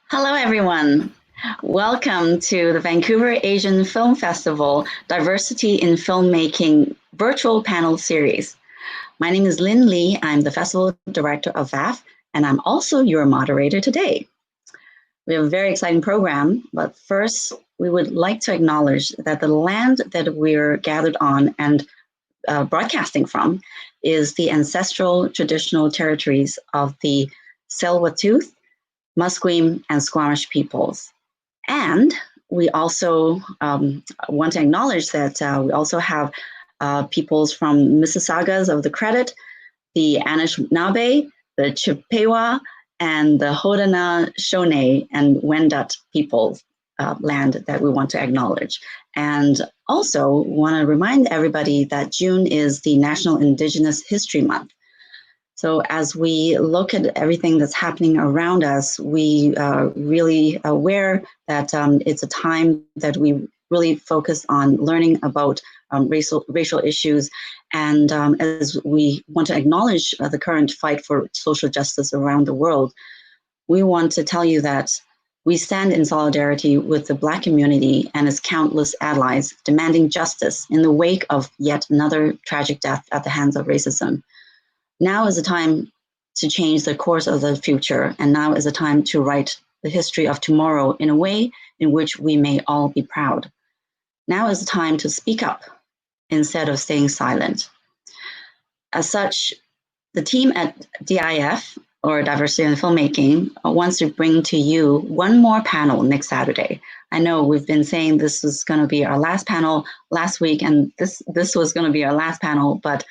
Hello, everyone. Welcome to the Vancouver Asian Film Festival Diversity in Filmmaking virtual panel series. My name is Lynne Lee. I'm the festival director of VAF, and I'm also your moderator today. We have a very exciting program, but first, we would like to acknowledge that the land that we're gathered on and broadcasting from is the ancestral traditional territories of the Tsleil-Waututh, Musqueam, and Squamish peoples. And we also want to acknowledge that we also have peoples from Mississaugas of the Credit, the Anishinaabe, the Chippewa, and the Haudenosaunee and Wendat peoples land that we want to acknowledge. And also want to remind everybody that June is the National Indigenous History Month. So as we look at everything that's happening around us, we are really aware that it's a time that we really focus on learning about racial issues. And as we want to acknowledge the current fight for social justice around the world, we want to tell you that we stand in solidarity with the Black community and its countless allies demanding justice in the wake of yet another tragic death at the hands of racism. Now is the time to change the course of the future, and now is the time to write the history of tomorrow in a way in which we may all be proud. Now is the time to speak up instead of staying silent. As such, the team at DIF, or Diversity in Filmmaking, wants to bring to you one more panel next Saturday. I know we've been saying this was going to be our last panel last week, and this was going to be our last panel, but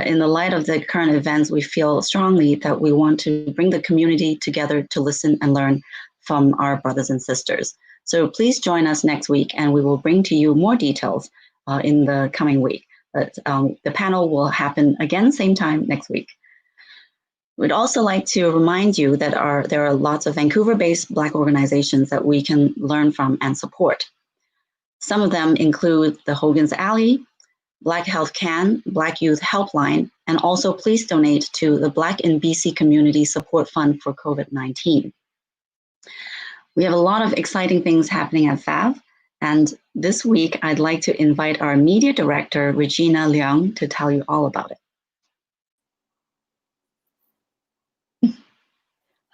in the light of the current events, we feel strongly that we want to bring the community together to listen and learn from our brothers and sisters. So please join us next week, and we will bring to you more details in the coming week. But the panel will happen again, same time next week. We'd also like to remind you that there are lots of Vancouver-based Black organizations that we can learn from and support. Some of them include the Hogan's Alley, Black Health Can, Black Youth Helpline, and also please donate to the Black in BC Community Support Fund for COVID-19. We have a lot of exciting things happening at FAV, and this week I'd like to invite our media director, Regina Leung, to tell you all about it.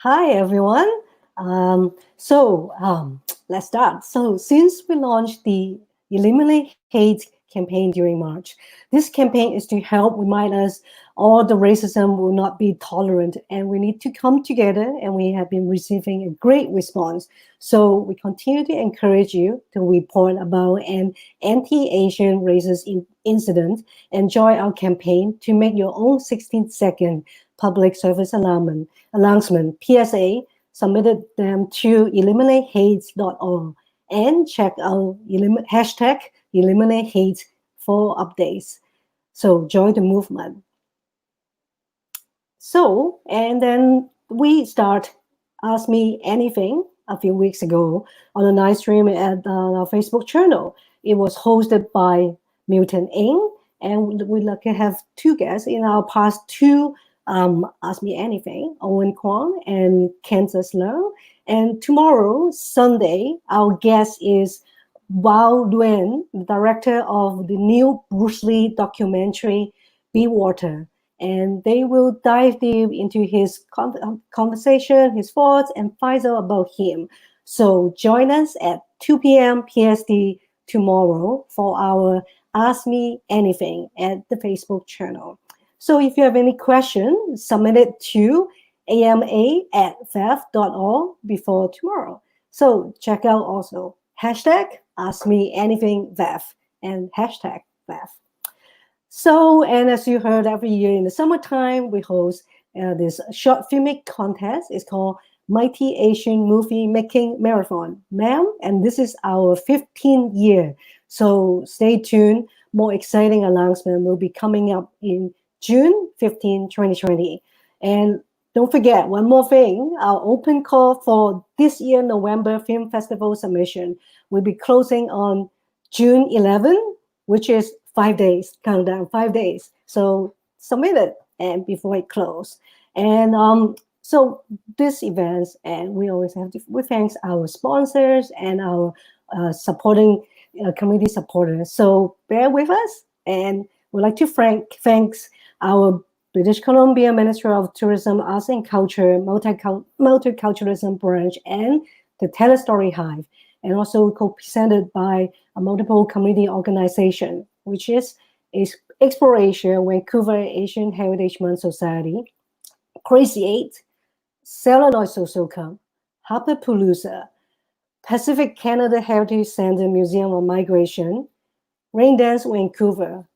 Hi, everyone. Let's start. So since we launched the Eliminate Hate campaign during March, this campaign is to help remind us all the racism will not be tolerant and we need to come together, and we have been receiving a great response. So we continue to encourage you to report about an anti-Asian racist incident and join our campaign to make your own 16-second public service announcement, PSA, submitted them to eliminatehate.org and check out hashtag Eliminate Hate for updates. So join the movement. So, and then we start Ask Me Anything a few weeks ago on a nice stream at our Facebook channel. It was hosted by Milton Ng, and we have two guests in our past two Ask Me Anything, Owen Kwong and Kansas Leung. And tomorrow, Sunday, our guest is Bao Duan, the director of the new Bruce Lee documentary, Be Water. And they will dive deep into his conversation, his thoughts, and find out about him. So join us at 2 p.m. PST tomorrow for our Ask Me Anything at the Facebook channel. So if you have any questions, submit it to ama@faf.org before tomorrow. So check out also hashtag Ask Me Anything VAF and hashtag VAF. So, and as you heard, every year in the summertime, we host this short filmic contest. It's called Mighty Asian Movie Making Marathon, ma'am. And this is our 15th year. So stay tuned. More exciting announcement will be coming up in June 15, 2020. And don't forget, one more thing, our open call for this year, November Film Festival submission will be closing on June 11, which is 5 days, countdown, 5 days. So submit it and before it closes. And So this events, and we always have to, we thanks our sponsors and our supporting community supporters. So bear with us, and we'd like to thanks our British Columbia Ministry of Tourism, Arts and Culture, Multiculturalism Branch, and the Telestory Hive, and also co-presented by a multiple community organization, which is Exploration, Vancouver Asian Heritage Month Society, Crazy 8, Celluloid Social Club, Harperpalooza, Pacific Canada Heritage Center Museum of Migration, Raindance Vancouver,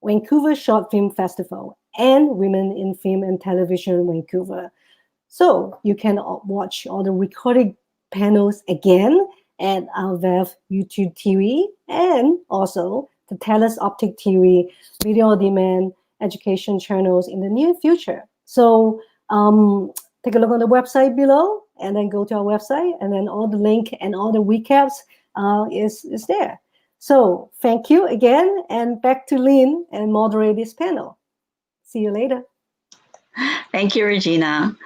Vancouver Short Film Festival, and Women in Film and Television Vancouver. So you can watch all the recorded panels again at our VEF YouTube TV and also the TELUS Optic TV video on demand education channels in the near future. So take a look on the website below and then go to our website, and then all the link and all the recaps is there. So thank you again, and back to Lynne and moderate this panel. See you later. Thank you, Regina.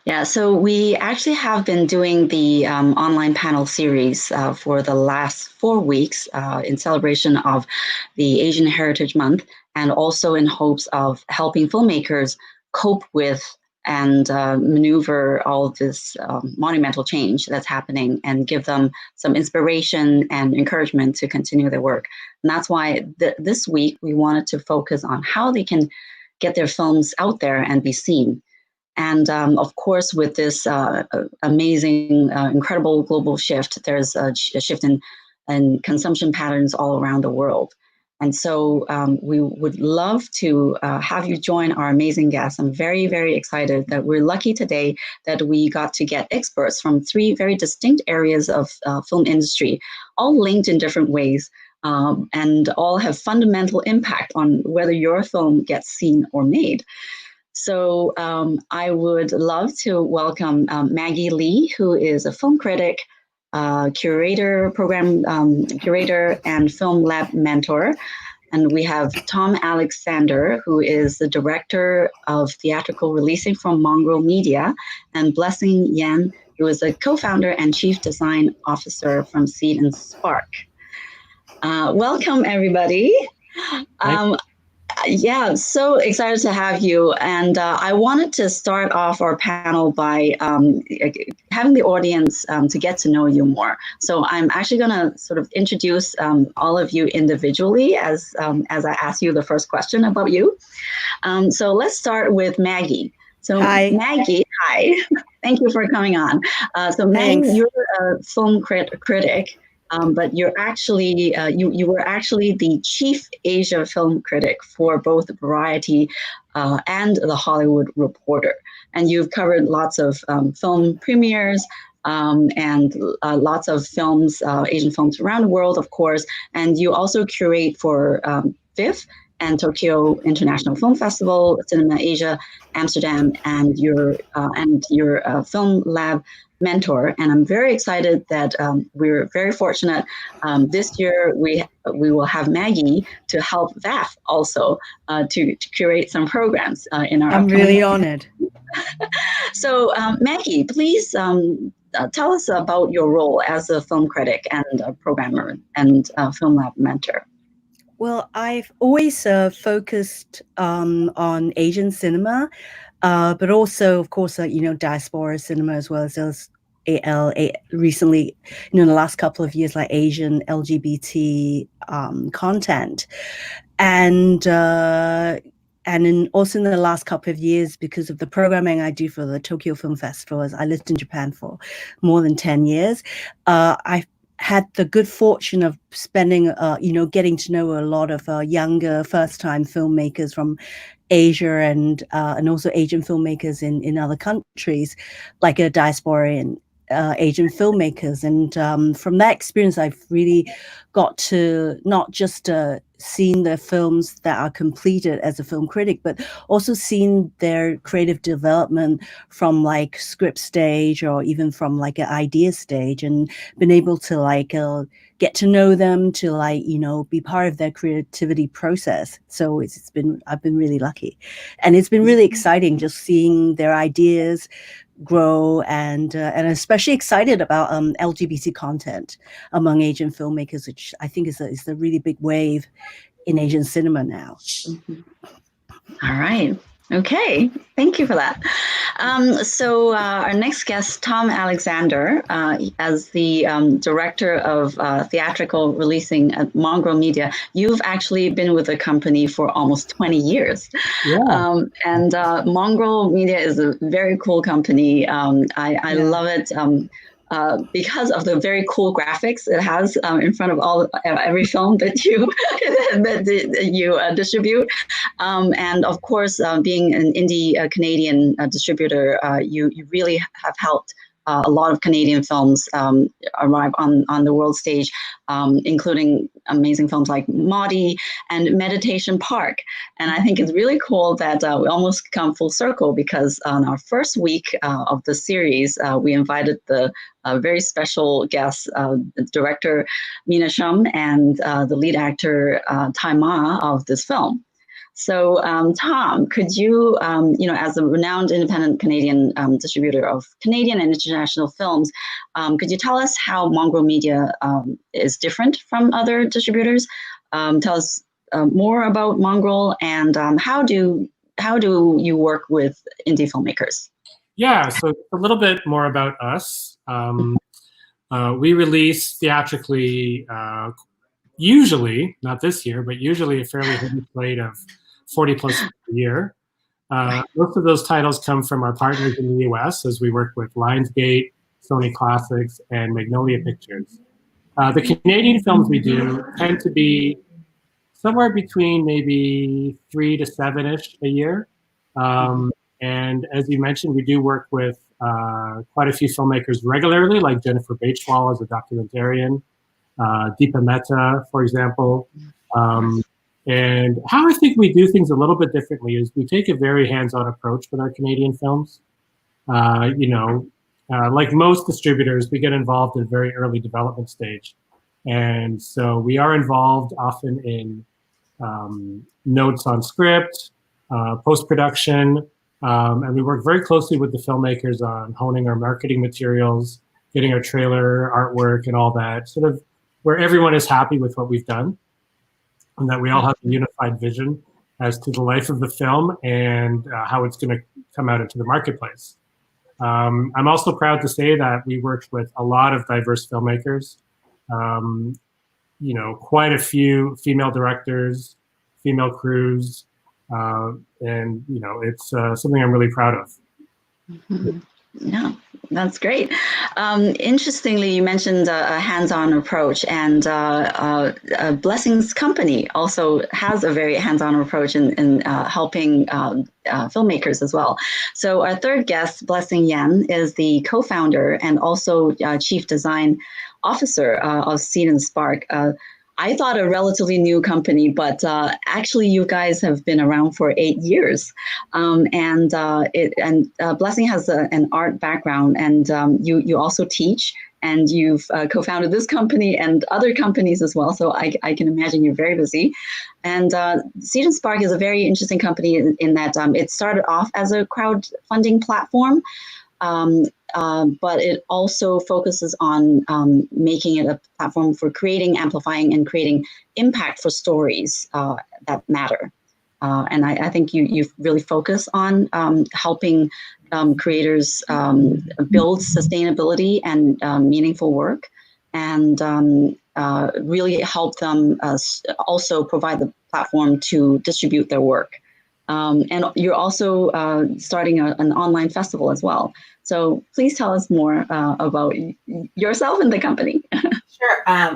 Yeah, so we actually have been doing the online panel series for the last 4 weeks in celebration of the Asian Heritage Month, and also in hopes of helping filmmakers cope with and maneuver all of this monumental change that's happening, and give them some inspiration and encouragement to continue their work. And that's why this week we wanted to focus on how they can get their films out there and be seen. And of course, with this amazing, incredible global shift, there's a shift in consumption patterns all around the world. And so we would love to have you join our amazing guests. I'm very, very excited that we're lucky today that we got to get experts from 3 very distinct areas of film industry, all linked in different ways, and all have fundamental impact on whether your film gets seen or made. So I would love to welcome Maggie Lee, who is a film critic, curator, program curator, and film lab mentor. And we have Tom Alexander, who is the director of theatrical releasing from Mongrel Media, and Blessing Yan, who is a co-founder and chief design officer from Seed and Spark. Welcome, everybody. Yeah, so excited to have you. And I wanted to start off our panel by having the audience to get to know you more. So I'm actually going to sort of introduce all of you individually as I ask you the first question about you. So let's start with Maggie. So hi. Maggie, hi. Thank you for coming on. So Maggie, you're a film critic. But you're actually you were actually the chief Asia film critic for both Variety and The Hollywood Reporter, and you've covered lots of film premieres and lots of films, Asian films around the world, of course. And you also curate for VIFF and Tokyo International Film Festival, Cinema Asia, Amsterdam, and your film lab mentor. And I'm very excited that we're very fortunate this year we will have Maggie to help VAF also to curate some programs in our. I'm really honored. So Maggie, please tell us about your role as a film critic and a programmer and film lab mentor. Well, I've always focused on Asian cinema, but also, of course, diaspora cinema, as well as recently, in the last couple of years, like Asian LGBT content. And also in the last couple of years, because of the programming I do for the Tokyo Film Festival, as I lived in Japan for more than 10 years, I've had the good fortune of spending, getting to know a lot of younger first-time filmmakers from Asia and also Asian filmmakers in other countries, like a diaspora and Asian filmmakers. And from that experience, I've really got to not just seen the films that are completed as a film critic, but also seen their creative development from like script stage or even from like an idea stage, and been able to like get to know them, to like, be part of their creativity process. So I've been really lucky, and it's been really exciting just seeing their ideas grow, and especially excited about LGBT content among Asian filmmakers, which I think is a really big wave in Asian cinema now. Mm-hmm. All right. Okay, thank you for that. So our next guest, Tom Alexander, as the director of theatrical releasing at Mongrel Media, you've actually been with the company for almost 20 years. Yeah. And Mongrel Media is a very cool company. I love it. Because of the very cool graphics it has in front of every film that you distribute, and of course, being an indie Canadian distributor, you really have helped a lot of Canadian films arrive on the world stage, including amazing films like Maudie and Meditation Park. And I think it's really cool that we almost come full circle, because on our first week of the series, we invited the very special guest, director Mina Shum, and the lead actor Tai Ma of this film. So, Tom, could you, as a renowned independent Canadian distributor of Canadian and international films, could you tell us how Mongrel Media is different from other distributors? Tell us more about Mongrel, and how do you work with indie filmmakers? Yeah, so a little bit more about us. We release theatrically, usually, not this year, but usually a fairly heavy slate of 40 plus a year. Most of those titles come from our partners in the US, as we work with Lionsgate, Sony Classics, and Magnolia Pictures. The Canadian films we do tend to be somewhere between maybe 3 to 7-ish a year. And as you mentioned, we do work with quite a few filmmakers regularly, like Jennifer Bateswall as a documentarian, Deepa Mehta, for example. And how I think we do things a little bit differently is we take a very hands-on approach with our Canadian films. Like most distributors, we get involved in a very early development stage. And so we are involved often in notes on script, post-production, and we work very closely with the filmmakers on honing our marketing materials, getting our trailer, artwork, and all that, sort of where everyone is happy with what we've done, and that we all have a unified vision as to the life of the film and how it's going to come out into the marketplace. I'm also proud to say that we work with a lot of diverse filmmakers, quite a few female directors, female crews, and it's something I'm really proud of. Mm-hmm. Yeah, that's great. Interestingly, you mentioned a hands-on approach, and Blessing's company also has a very hands-on approach in helping filmmakers as well. So our third guest, Blessing Yan, is the co-founder and also chief design officer of Seed and Spark. I thought a relatively new company, but actually you guys have been around for 8 years. And Blessing has an art background, and you also teach, and you've co-founded this company and other companies as well. So I can imagine you're very busy. And Seed and Spark is a very interesting company in that it started off as a crowdfunding platform. But it also focuses on making it a platform for creating, amplifying, and creating impact for stories that matter. And I think you really focus on helping creators build sustainability and meaningful work, and really help them also provide the platform to distribute their work. And you're also starting an online festival as well. So please tell us more about yourself and the company. Sure. I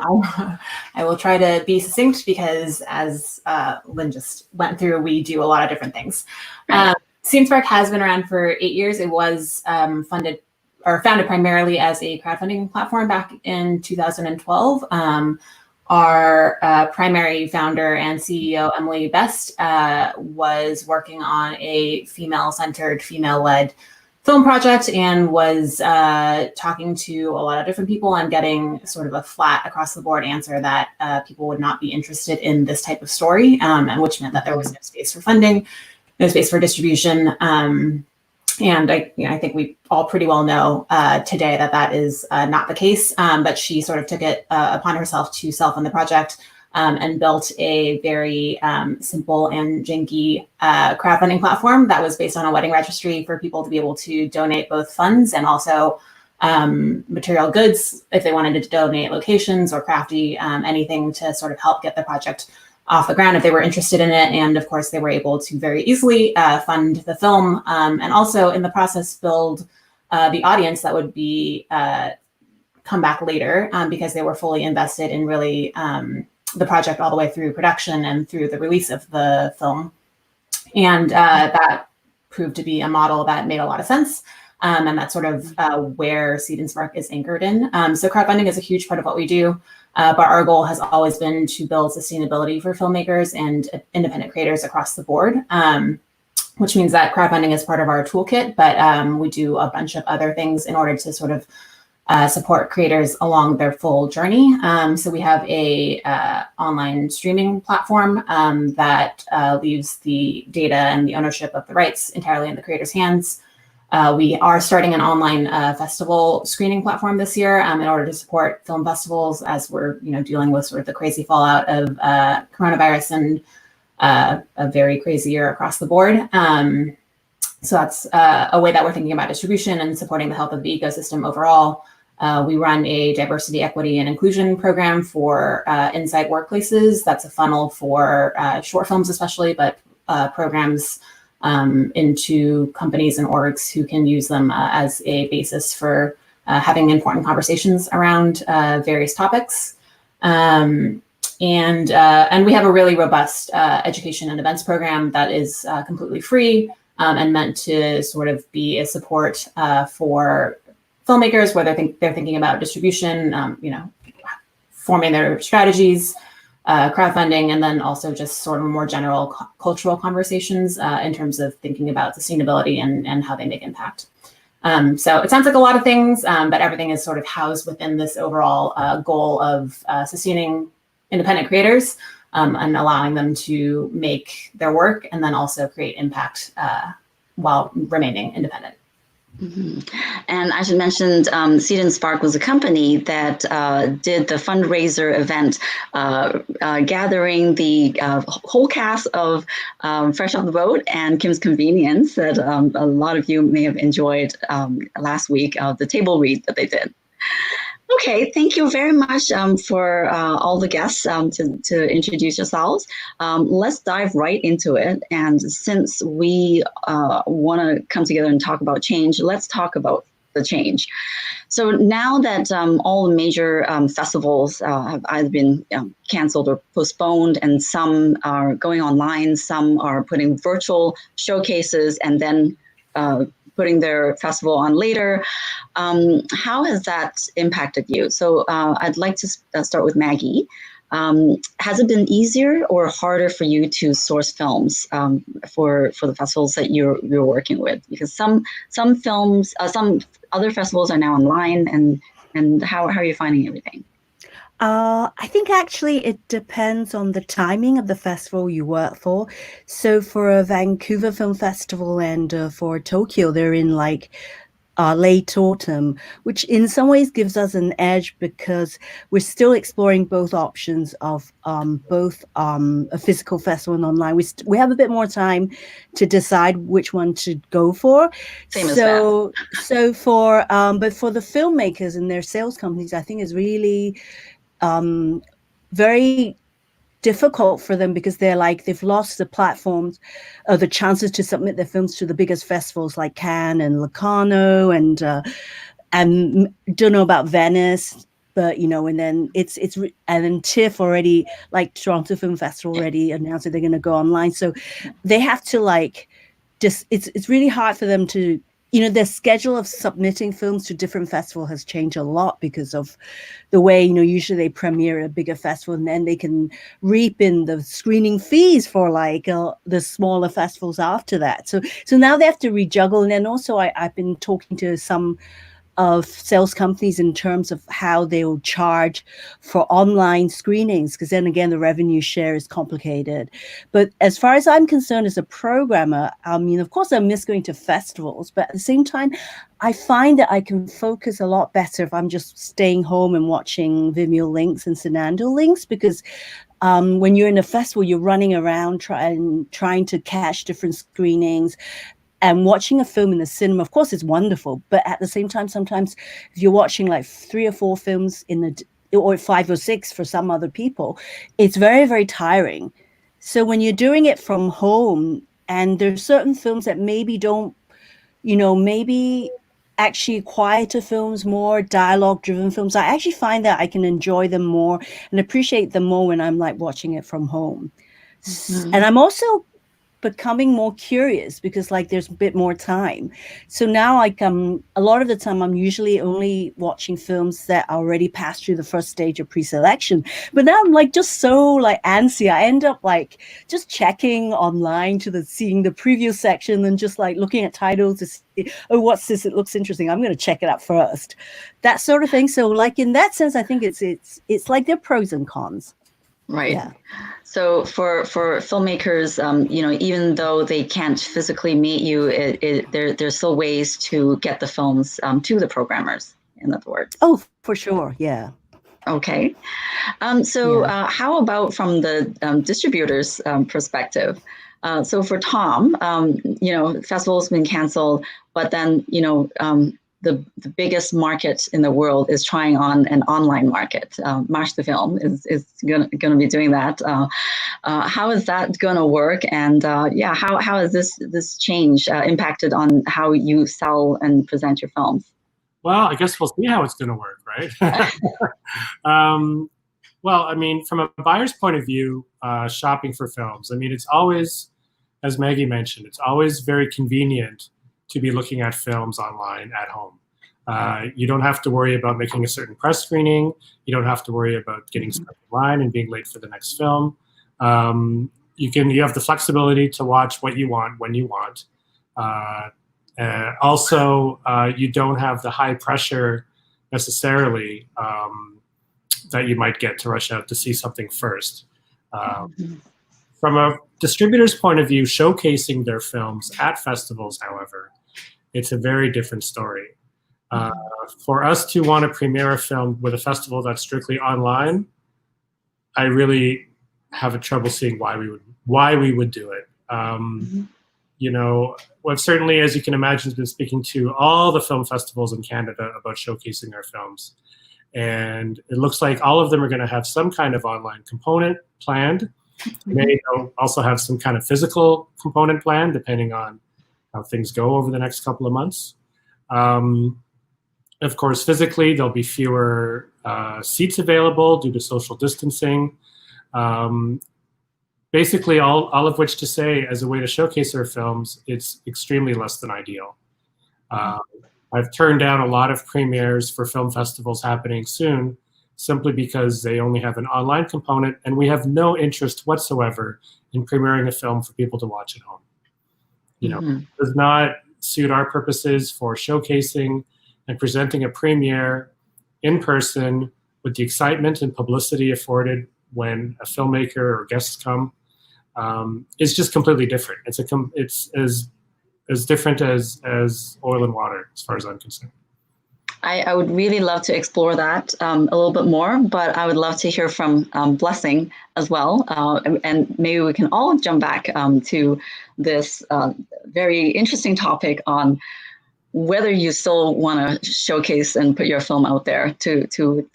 will try to be succinct because, as Lynn just went through, we do a lot of different things. Right. Seed and Spark has been around for 8 years. It was founded primarily as a crowdfunding platform back in 2012. Our primary founder and CEO, Emily Best, was working on a female-centered, female-led film project and was talking to a lot of different people and getting sort of a flat across the board answer that people would not be interested in this type of story, and which meant that there was no space for funding, no space for distribution. And I think we all pretty well know today that that is not the case, but she sort of took it upon herself to self-fund the project and built a very simple and janky crowdfunding platform that was based on a wedding registry for people to be able to donate both funds and also material goods if they wanted to donate locations or crafty, anything to sort of help get the project off the ground if they were interested in it. And of course, they were able to very easily fund the film and also in the process build the audience that would be come back later because they were fully invested in really the project all the way through production and through the release of the film. And that proved to be a model that made a lot of sense. And that's sort of where Seed and Spark is anchored in. So crowdfunding is a huge part of what we do. But our goal has always been to build sustainability for filmmakers and independent creators across the board, which means that crowdfunding is part of our toolkit, but we do a bunch of other things in order to sort of support creators along their full journey. So we have a online streaming platform that leaves the data and the ownership of the rights entirely in the creator's hands. We are starting an online festival screening platform this year in order to support film festivals as we're dealing with sort of the crazy fallout of coronavirus and a very crazy year across the board. So that's a way that we're thinking about distribution and supporting the health of the ecosystem overall. We run a diversity, equity, and inclusion program for inside workplaces. That's a funnel for short films especially, but programs into companies and orgs who can use them as a basis for having important conversations around various topics. And we have a really robust education and events program that is completely free and meant to sort of be a support for filmmakers, whether they're thinking about distribution, forming their strategies, crowdfunding, and then also just sort of more general cultural conversations in terms of thinking about sustainability and how they make impact. So it sounds like a lot of things, but everything is sort of housed within this overall goal of sustaining independent creators and allowing them to make their work and then also create impact while remaining independent. Mm-hmm. And I should mention Seed and Spark was a company that did the fundraiser event, gathering the whole cast of Fresh Off the Boat and Kim's Convenience that a lot of you may have enjoyed last week, the table read that they did. Okay, thank you very much for all the guests to introduce yourselves. Let's dive right into it. And since we want to come together and talk about change, let's talk about the change. So now that all the major festivals have either been canceled or postponed, and some are going online, some are putting virtual showcases and then putting their festival on later. How has that impacted you? So I'd like to start with Maggie. Has it been easier or harder for you to source films for the festivals that you're working with? Because some films, some other festivals are now online, and how are you finding everything? I think actually it depends on the timing of the festival you work for. So for a Vancouver Film Festival and for Tokyo, they're in like late autumn, which in some ways gives us an edge because we're still exploring both options of both a physical festival and online. We have a bit more time to decide which one to go for. Same as that. So for but for the filmmakers and their sales companies, I think is really very difficult for them because they've lost the platforms, the chances to submit their films to the biggest festivals like Cannes and Locarno and don't know about Venice, but and then and then TIFF already, like Toronto Film Festival already announced that they're going to go online, so they have to it's really hard for them to the schedule of submitting films to different festivals has changed a lot because of the way, usually they premiere at a bigger festival and then they can reap in the screening fees for like the smaller festivals after that. So now they have to rejuggle. And then also I've been talking to some of sales companies in terms of how they will charge for online screenings, because then again, the revenue share is complicated. But as far as I'm concerned as a programmer, I mean, of course, I miss going to festivals, but at the same time, I find that I can focus a lot better if I'm just staying home and watching Vimeo links and Senando links, because when you're in a festival, you're running around trying to catch different screenings. And watching a film in the cinema, of course, is wonderful. But at the same time, sometimes if you're watching like 3 or 4 films or 5 or 6 for some other people, it's very, very tiring. So when you're doing it from home, and there's certain films that maybe don't, maybe actually quieter films, more dialogue-driven films, I actually find that I can enjoy them more and appreciate them more when I'm like watching it from home. Mm-hmm. And I'm also becoming more curious because like there's a bit more time. So now like a lot of the time I'm usually only watching films that already passed through the first stage of pre-selection. But now I'm like just so like antsy. I end up like just checking online seeing the preview section and just like looking at titles to see, oh, what's this? It looks interesting. I'm going to check it out first. That sort of thing. So like in that sense, I think it's like there are pros and cons. Right. Yeah. So for filmmakers, even though they can't physically meet you, there's still ways to get the films to the programmers, in other words. Oh, for sure. Yeah. Okay. How about from the distributor's perspective? So for Tom, festival's been canceled, but then, the biggest market in the world is trying on an online market. March the Film is gonna be doing that. How is that gonna work? And how has this change impacted on how you sell and present your films? Well, I guess we'll see how it's gonna work, right? Well, I mean, from a buyer's point of view, shopping for films, I mean, it's always, as Maggie mentioned, it's always very convenient to be looking at films online at home. You don't have to worry about making a certain press screening. You don't have to worry about getting stuck in line and being late for the next film. You have the flexibility to watch what you want when you want. Also, you don't have the high pressure necessarily that you might get to rush out to see something first. From a distributor's point of view, showcasing their films at festivals, however, it's a very different story. For us to want to premiere a film with a festival that's strictly online, I really have a trouble seeing why we would do it. Well, certainly, as you can imagine, has been speaking to all the film festivals in Canada about showcasing their films. And it looks like all of them are going to have some kind of online component planned. They may also have some kind of physical component planned, depending on how things go over the next couple of months. Of course, physically, there'll be fewer seats available due to social distancing. Basically, all of which to say, as a way to showcase our films, it's extremely less than ideal. I've turned down a lot of premieres for film festivals happening soon, simply because they only have an online component, and we have no interest whatsoever in premiering a film for people to watch at home. It does not suit our purposes for showcasing and presenting a premiere in person with the excitement and publicity afforded when a filmmaker or guests come. It's just completely different. It's as different as oil and water, as far as I'm concerned. I would really love to explore that a little bit more, but I would love to hear from Blessing as well. And maybe we can all jump back to this very interesting topic on whether you still want to showcase and put your film out there to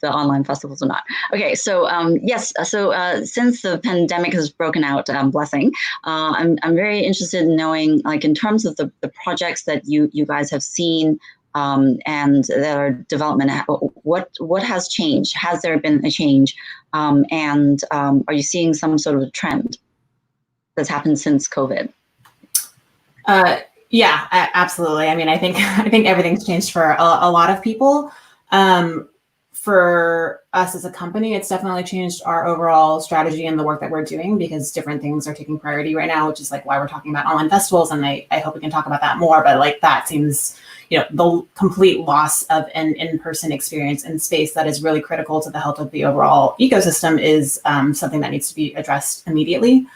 the online festivals or not. Okay, so yes, so since the pandemic has broken out, Blessing, I'm very interested in knowing, like, in terms of the projects that you guys have seen and their development, what has changed? Has there been a change? And are you seeing some sort of trend that's happened since COVID? Yeah, absolutely. I mean, I think everything's changed for a lot of people. For us as a company, it's definitely changed our overall strategy and the work that we're doing, because different things are taking priority right now, which is like why we're talking about online festivals. And I hope we can talk about that more, but like that seems, the complete loss of an in-person experience in space that is really critical to the health of the overall ecosystem is something that needs to be addressed immediately.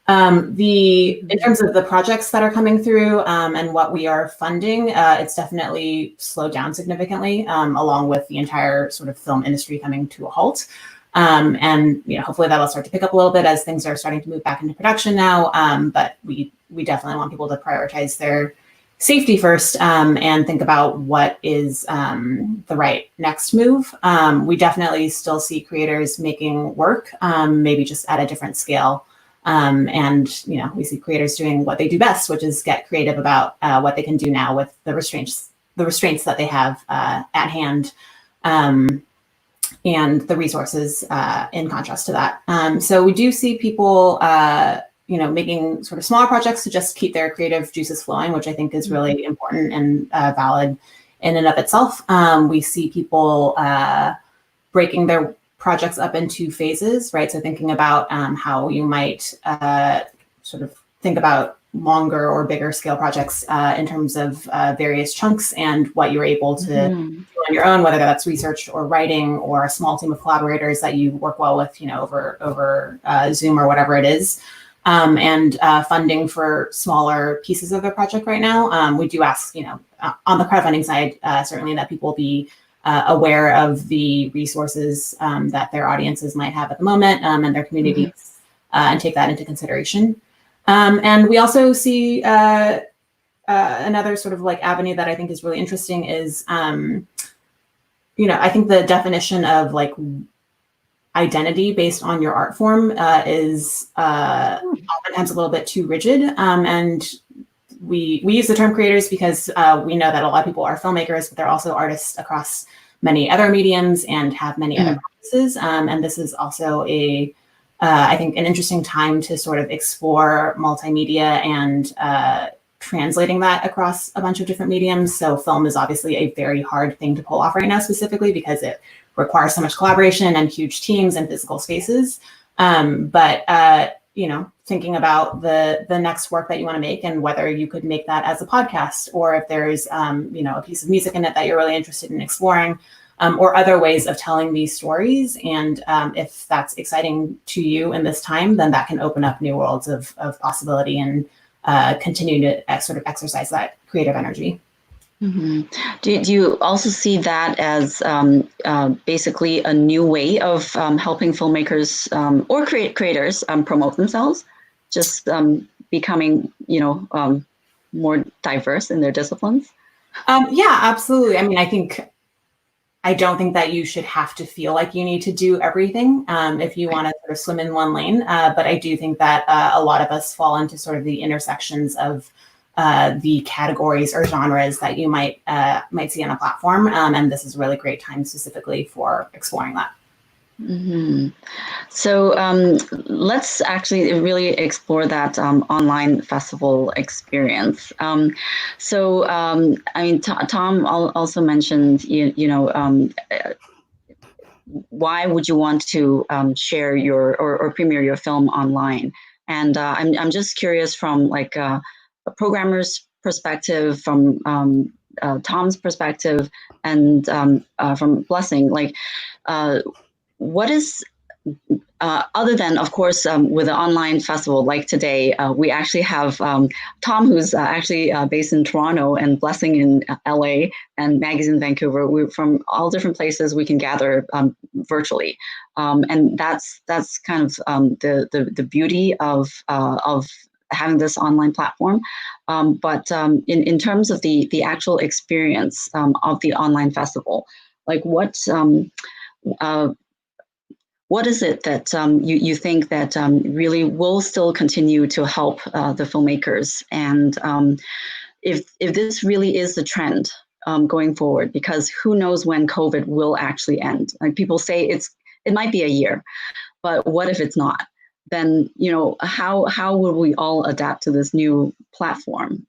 In terms of the projects that are coming through and what we are funding, it's definitely slowed down significantly, along with the entire sort of film industry coming to a halt. And hopefully that'll start to pick up a little bit as things are starting to move back into production now. But we definitely want people to prioritize their safety first and think about what is the right next move. We definitely still see creators making work, maybe just at a different scale. And we see creators doing what they do best, which is get creative about what they can do now with the restraints that they have at hand, and the resources in contrast to that. So we do see people making sort of smaller projects to just keep their creative juices flowing, which I think is really important and valid in and of itself. We see people breaking their projects up into phases, right? So thinking about how you might sort of think about longer or bigger scale projects in terms of various chunks and what you're able to do on your own, whether that's research or writing or a small team of collaborators that you work well with, over Zoom or whatever it is. And funding for smaller pieces of their project right now. We do ask, on the crowdfunding side, certainly that people be aware of the resources that their audiences might have at the moment and their communities, and take that into consideration. And we also see another sort of like avenue that I think is really interesting is, I think the definition of like identity based on your art form is oftentimes a little bit too rigid. And we use the term creators because we know that a lot of people are filmmakers, but they're also artists across many other mediums and have many other practices. And this is also I think an interesting time to sort of explore multimedia and translating that across a bunch of different mediums. So film is obviously a very hard thing to pull off right now, specifically because it requires so much collaboration and huge teams and physical spaces. But thinking about the next work that you want to make and whether you could make that as a podcast, or if there's a piece of music in it that you're really interested in exploring, or other ways of telling these stories. And if that's exciting to you in this time, then that can open up new worlds of possibility and continue to sort of exercise that creative energy. Do you also see that as basically a new way of helping filmmakers or creators promote themselves, just becoming more diverse in their disciplines? Yeah, absolutely. I mean, I don't think that you should have to feel like you need to do everything if you want to sort of swim in one lane. But I do think that a lot of us fall into sort of the intersections of the categories or genres that you might see on a platform. And this is a really great time specifically for exploring that. So let's actually really explore that online festival experience. So I mean, Tom also mentioned, why would you want to share your or premiere your film online? And I'm just curious from like a programmer's perspective, from Tom's perspective, and from Blessing, like what is other than, of course, with an online festival like today, we actually have Tom, who's actually based in Toronto, and Blessing in LA, and Maggie's in Vancouver. We're from all different places we can gather virtually, and that's kind of the beauty of having this online platform. But in terms of the actual experience of the online festival, like what is it that you think that really will still continue to help the filmmakers? And if this really is the trend going forward, because who knows when COVID will actually end? Like people say it might be a year, but what if it's not? Then how will we all adapt to this new platform?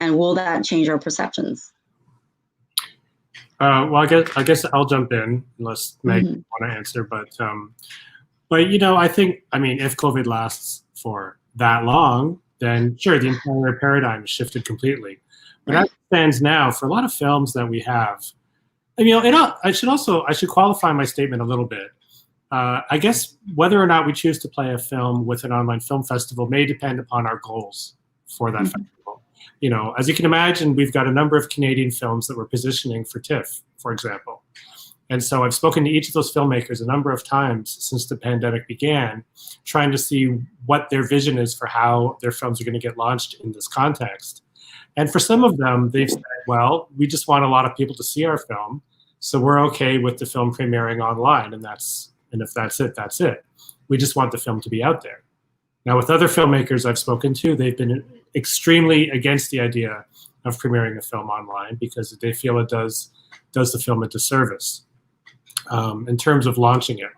And will that change our perceptions? Well, I guess I'll jump in unless Meg want to answer. But you know, I mean, if COVID lasts for that long, then sure, the entire paradigm shifted completely. But as it stands now, for a lot of films that we have, and you know, I should qualify my statement a little bit. I guess whether or not we choose to play a film with an online film festival may depend upon our goals for that festival. You know, as you can imagine, we've got a number of Canadian films that we're positioning for TIFF, for example. And so I've spoken to each of those filmmakers a number of times since the pandemic began, trying to see what their vision is for how their films are going to get launched in this context. And for some of them, they've said, well, we just want a lot of people to see our film, so we're okay with the film premiering online, and if that's it, that's it. We just want the film to be out there. Now, with other filmmakers I've spoken to, they've been extremely against the idea of premiering a film online because they feel it does the film a disservice in terms of launching it.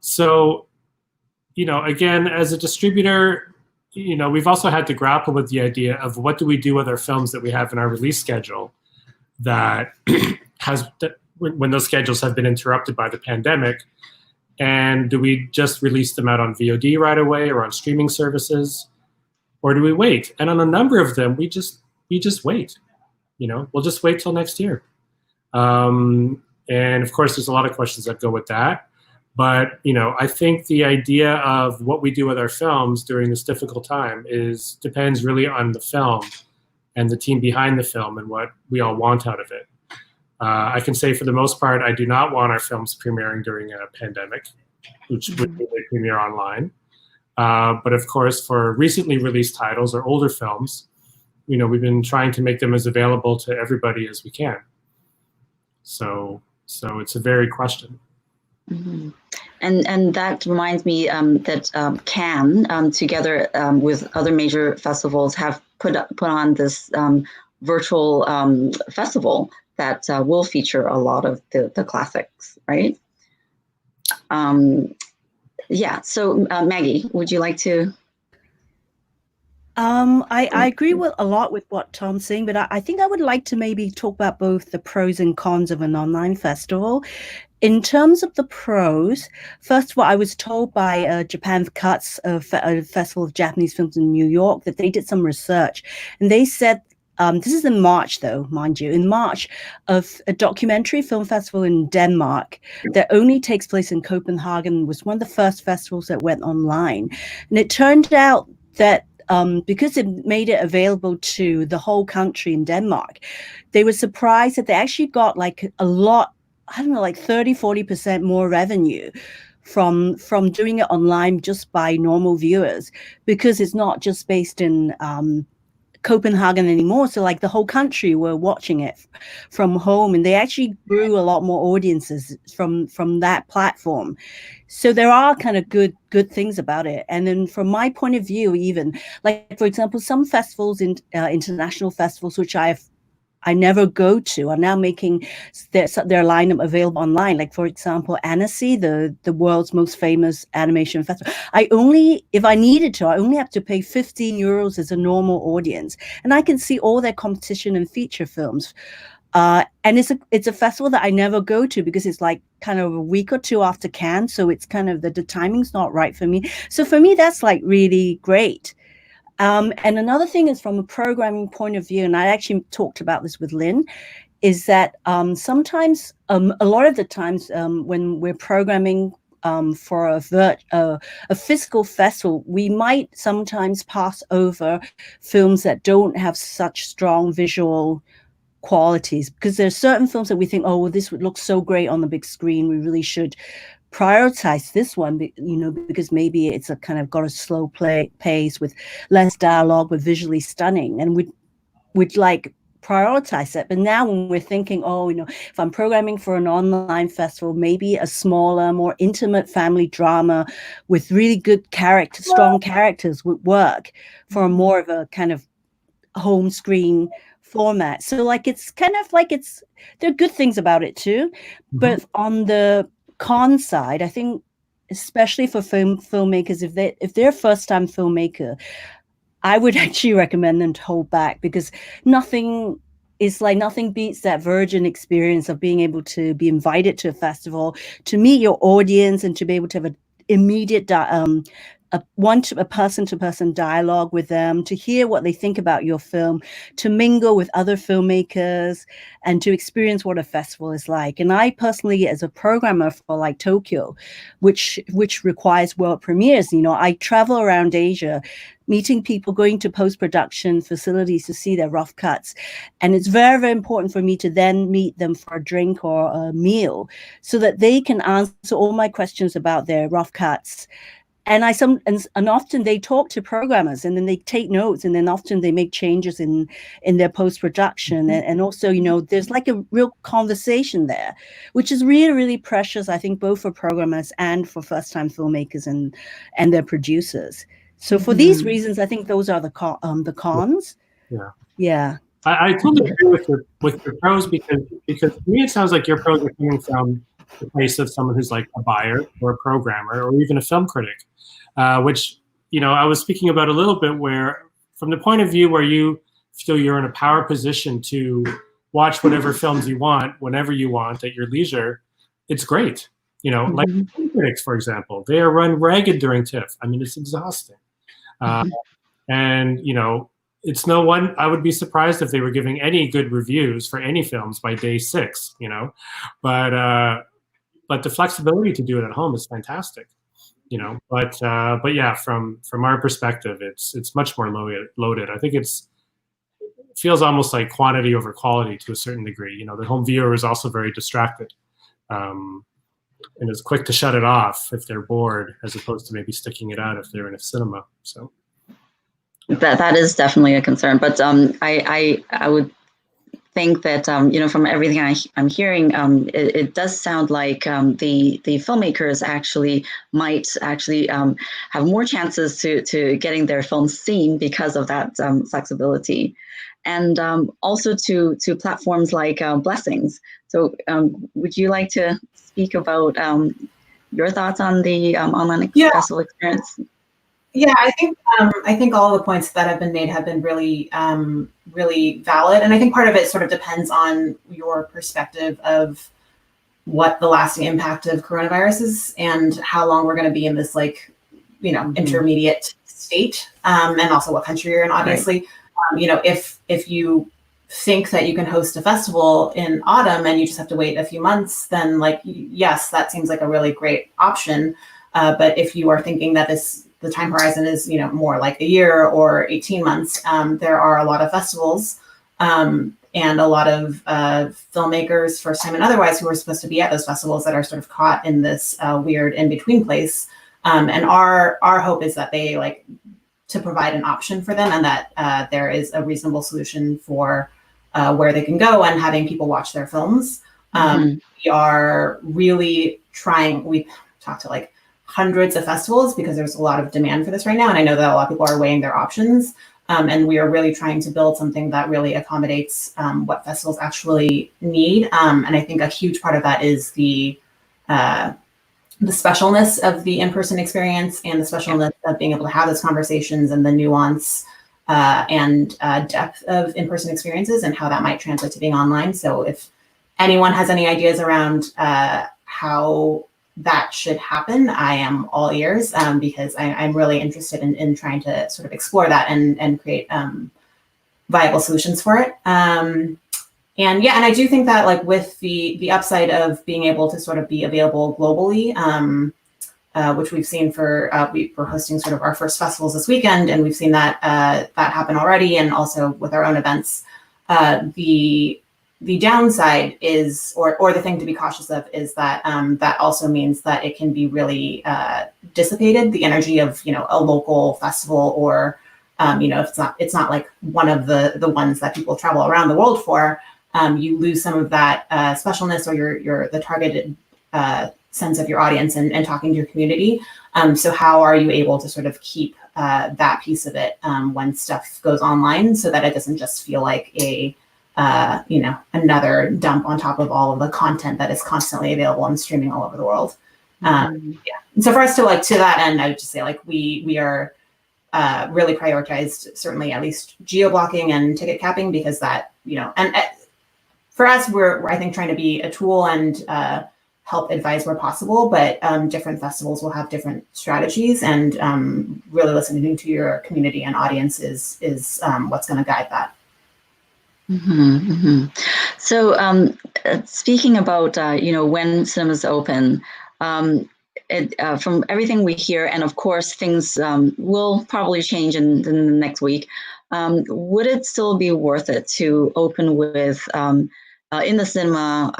So, you know, again, as a distributor, you know, we've also had to grapple with the idea of what do we do with our films that we have in our release schedule that when those schedules have been interrupted by the pandemic. And do we just release them out on VOD right away or on streaming services? Or do we wait? And on a number of them, we just wait. You know, we'll just wait till next year. And of course, there's a lot of questions that go with that. But, you know, I think the idea of what we do with our films during this difficult time depends really on the film and the team behind the film and what we all want out of it. I can say for the most part, I do not want our films premiering during a pandemic, which would be a premiere online. But of course, for recently released titles or older films, you know, we've been trying to make them as available to everybody as we can. So it's a varied question. Mm-hmm. And that reminds me that Cannes, together with other major festivals, have put on this virtual festival that will feature a lot of the classics, right? Yeah, so Maggie, would you like to? I agree with a lot with what Tom's saying, but I think I would like to maybe talk about both the pros and cons of an online festival. In terms of the pros, first of all, I was told by Japan Cuts, a festival of Japanese films in New York, that they did some research, and they said, this is in March, though, mind you, in March, of a documentary film festival in Denmark that only takes place in Copenhagen, was one of the first festivals that went online. And it turned out that because it made it available to the whole country in Denmark, they were surprised that they actually got like a lot, I don't know, like 30-40% more revenue from doing it online just by normal viewers, because it's not just based in Copenhagen anymore. So like the whole country were watching it from home, and they actually grew a lot more audiences from that platform. So there are kind of good things about it. And then from my point of view, even like, for example, some festivals, international festivals, which I never go to, are now making their lineup available online. Like, for example, Annecy, the world's most famous animation festival. If I needed to, I only have to pay 15 euros as a normal audience, and I can see all their competition and feature films. And it's a festival that I never go to because it's like kind of a week or two after Cannes, so it's kind of the timing's not right for me. So for me, that's like really great. And another thing is from a programming point of view, and I actually talked about this with Lynne, is that sometimes, a lot of the times when we're programming for a physical festival, we might sometimes pass over films that don't have such strong visual qualities, because there are certain films that we think, oh, well, this would look so great on the big screen, we really should prioritize this one, you know, because maybe it's a kind of got a slow pace with less dialogue, but visually stunning, and we'd like prioritize it. But now when we're thinking, oh, you know, if I'm programming for an online festival, maybe a smaller, more intimate family drama with really good strong characters would work for more of a kind of home screen format. So like, it's kind of like, there are good things about it too. Mm-hmm. But on the con side, I think, especially for filmmakers, if they're a first-time filmmaker, I would actually recommend them to hold back, because nothing beats that virgin experience of being able to be invited to a festival, to meet your audience, and to be able to have an immediate a person-to-person dialogue with them, to hear what they think about your film, to mingle with other filmmakers, and to experience what a festival is like. And I personally, as a programmer for like Tokyo, which requires world premieres, I travel around Asia, meeting people, going to post-production facilities to see their rough cuts. And it's very, very important for me to then meet them for a drink or a meal, so that they can answer all my questions about their rough cuts. And often they talk to programmers, and then they take notes, and then often they make changes in their post-production. And also, there's like a real conversation there, which is really, really precious, I think, both for programmers and for first-time filmmakers and their producers. So for these reasons, I think those are the cons. Yeah. I totally agree with your pros, because to me it sounds like your pros are coming from the place of someone who's like a buyer or a programmer or even a film critic, which I was speaking about a little bit, where from the point of view where you feel you're in a power position to watch whatever films you want whenever you want at your leisure, it's great. Like film critics, for example, they are run ragged during TIFF. I mean, it's exhausting. And it's no one. I would be surprised if they were giving any good reviews for any films by day 6. But the flexibility to do it at home is fantastic. But yeah, from our perspective, it's much more loaded. I think it feels almost like quantity over quality to a certain degree. The home viewer is also very distracted, and is quick to shut it off if they're bored, as opposed to maybe sticking it out if they're in a cinema. So. That is definitely a concern, but I would think that from everything I'm hearing, it does sound like the filmmakers might have more chances to getting their films seen because of that flexibility, and also to platforms like Blessings. So would you like to speak about your thoughts on the online festival experience? Yeah, I think all the points that have been made have been really, really valid, and I think part of it sort of depends on your perspective of what the lasting impact of coronavirus is, and how long we're going to be in this intermediate state, and also what country you're in. Obviously, right. If you think that you can host a festival in autumn and you just have to wait a few months, then yes, that seems like a really great option. But if you are thinking that the time horizon is, more like a year or 18 months. There are a lot of festivals and a lot of filmmakers, first time and otherwise, who are supposed to be at those festivals that are sort of caught in this weird in-between place. And our hope is that they to provide an option for them, and that there is a reasonable solution for where they can go and having people watch their films. We are really trying. We talked to hundreds of festivals because there's a lot of demand for this right now. And I know that a lot of people are weighing their options. And we are really trying to build something that really accommodates what festivals actually need. And I think a huge part of that is the specialness of the in-person experience, and the specialness of being able to have those conversations, and the nuance and depth of in-person experiences, and how that might translate to being online. So if anyone has any ideas around how that should happen, I am all ears, because I'm really interested in trying to sort of explore that and create viable solutions for it. And I do think that with the upside of being able to sort of be available globally, which we've seen for we're hosting sort of our first festivals this weekend, and we've seen that happen already, and also with our own events. The downside is, or the thing to be cautious of, is that that also means that it can be really dissipated, the energy of a local festival, or if it's not like one of the ones that people travel around the world for. You lose some of that specialness, or the targeted sense of your audience and talking to your community. So how are you able to sort of keep that piece of it when stuff goes online, so that it doesn't just feel like another dump on top of all of the content that is constantly available and streaming all over the world. And so for us to that end, I would just say we are really prioritized, certainly at least geo-blocking and ticket capping, because that, and for us, we're I think trying to be a tool and help advise where possible, but different festivals will have different strategies, and really listening to your community and audience is what's going to guide that. So speaking about, when cinemas open, from everything we hear, and of course things will probably change in the next week, would it still be worth it to open with in the cinema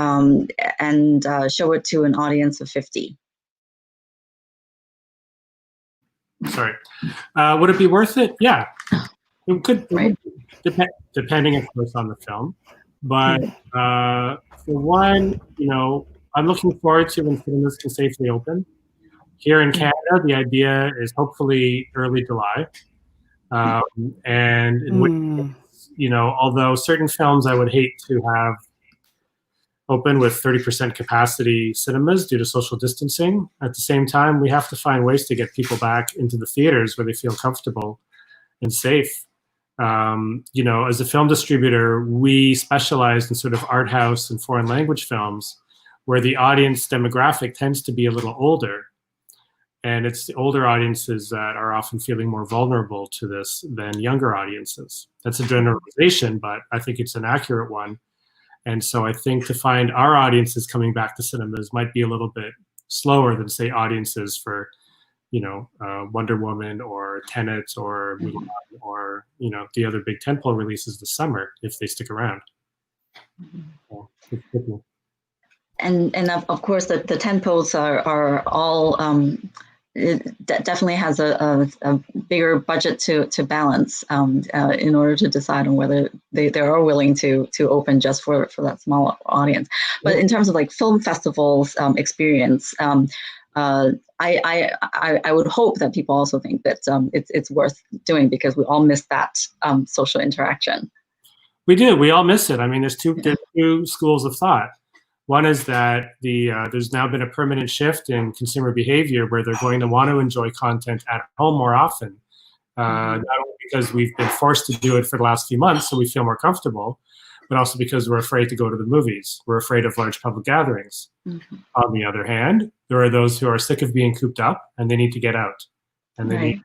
and show it to an audience of 50? Sorry. Would it be worth it? Yeah. It could, Right. depending, of course, on the film. But for one, I'm looking forward to when cinemas can safely open. Here in Canada, the idea is hopefully early July. And in which, although certain films I would hate to have open with 30% capacity cinemas due to social distancing, at the same time, we have to find ways to get people back into the theaters where they feel comfortable and safe. As a film distributor, we specialize in sort of art house and foreign language films where the audience demographic tends to be a little older. And it's the older audiences that are often feeling more vulnerable to this than younger audiences. That's a generalization, but I think it's an accurate one. And so I think to find our audiences coming back to cinemas might be a little bit slower than, say, audiences for, Wonder Woman or Tenet or Mulan or, the other big tentpole releases this summer, if they stick around. And of course, the tentpoles are all it definitely has a bigger budget to balance in order to decide on whether they are willing to open just for that small audience. But in terms of like film festivals experience, I would hope that people also think that it's worth doing, because we all miss that social interaction. We do. We all miss it. I mean, there's two schools of thought. One is that there's now been a permanent shift in consumer behavior where they're going to want to enjoy content at home more often, not only because we've been forced to do it for the last few months, so we feel more comfortable, but also because we're afraid to go to the movies. We're afraid of large public gatherings. On the other hand, there are those who are sick of being cooped up and they need to get out, and they need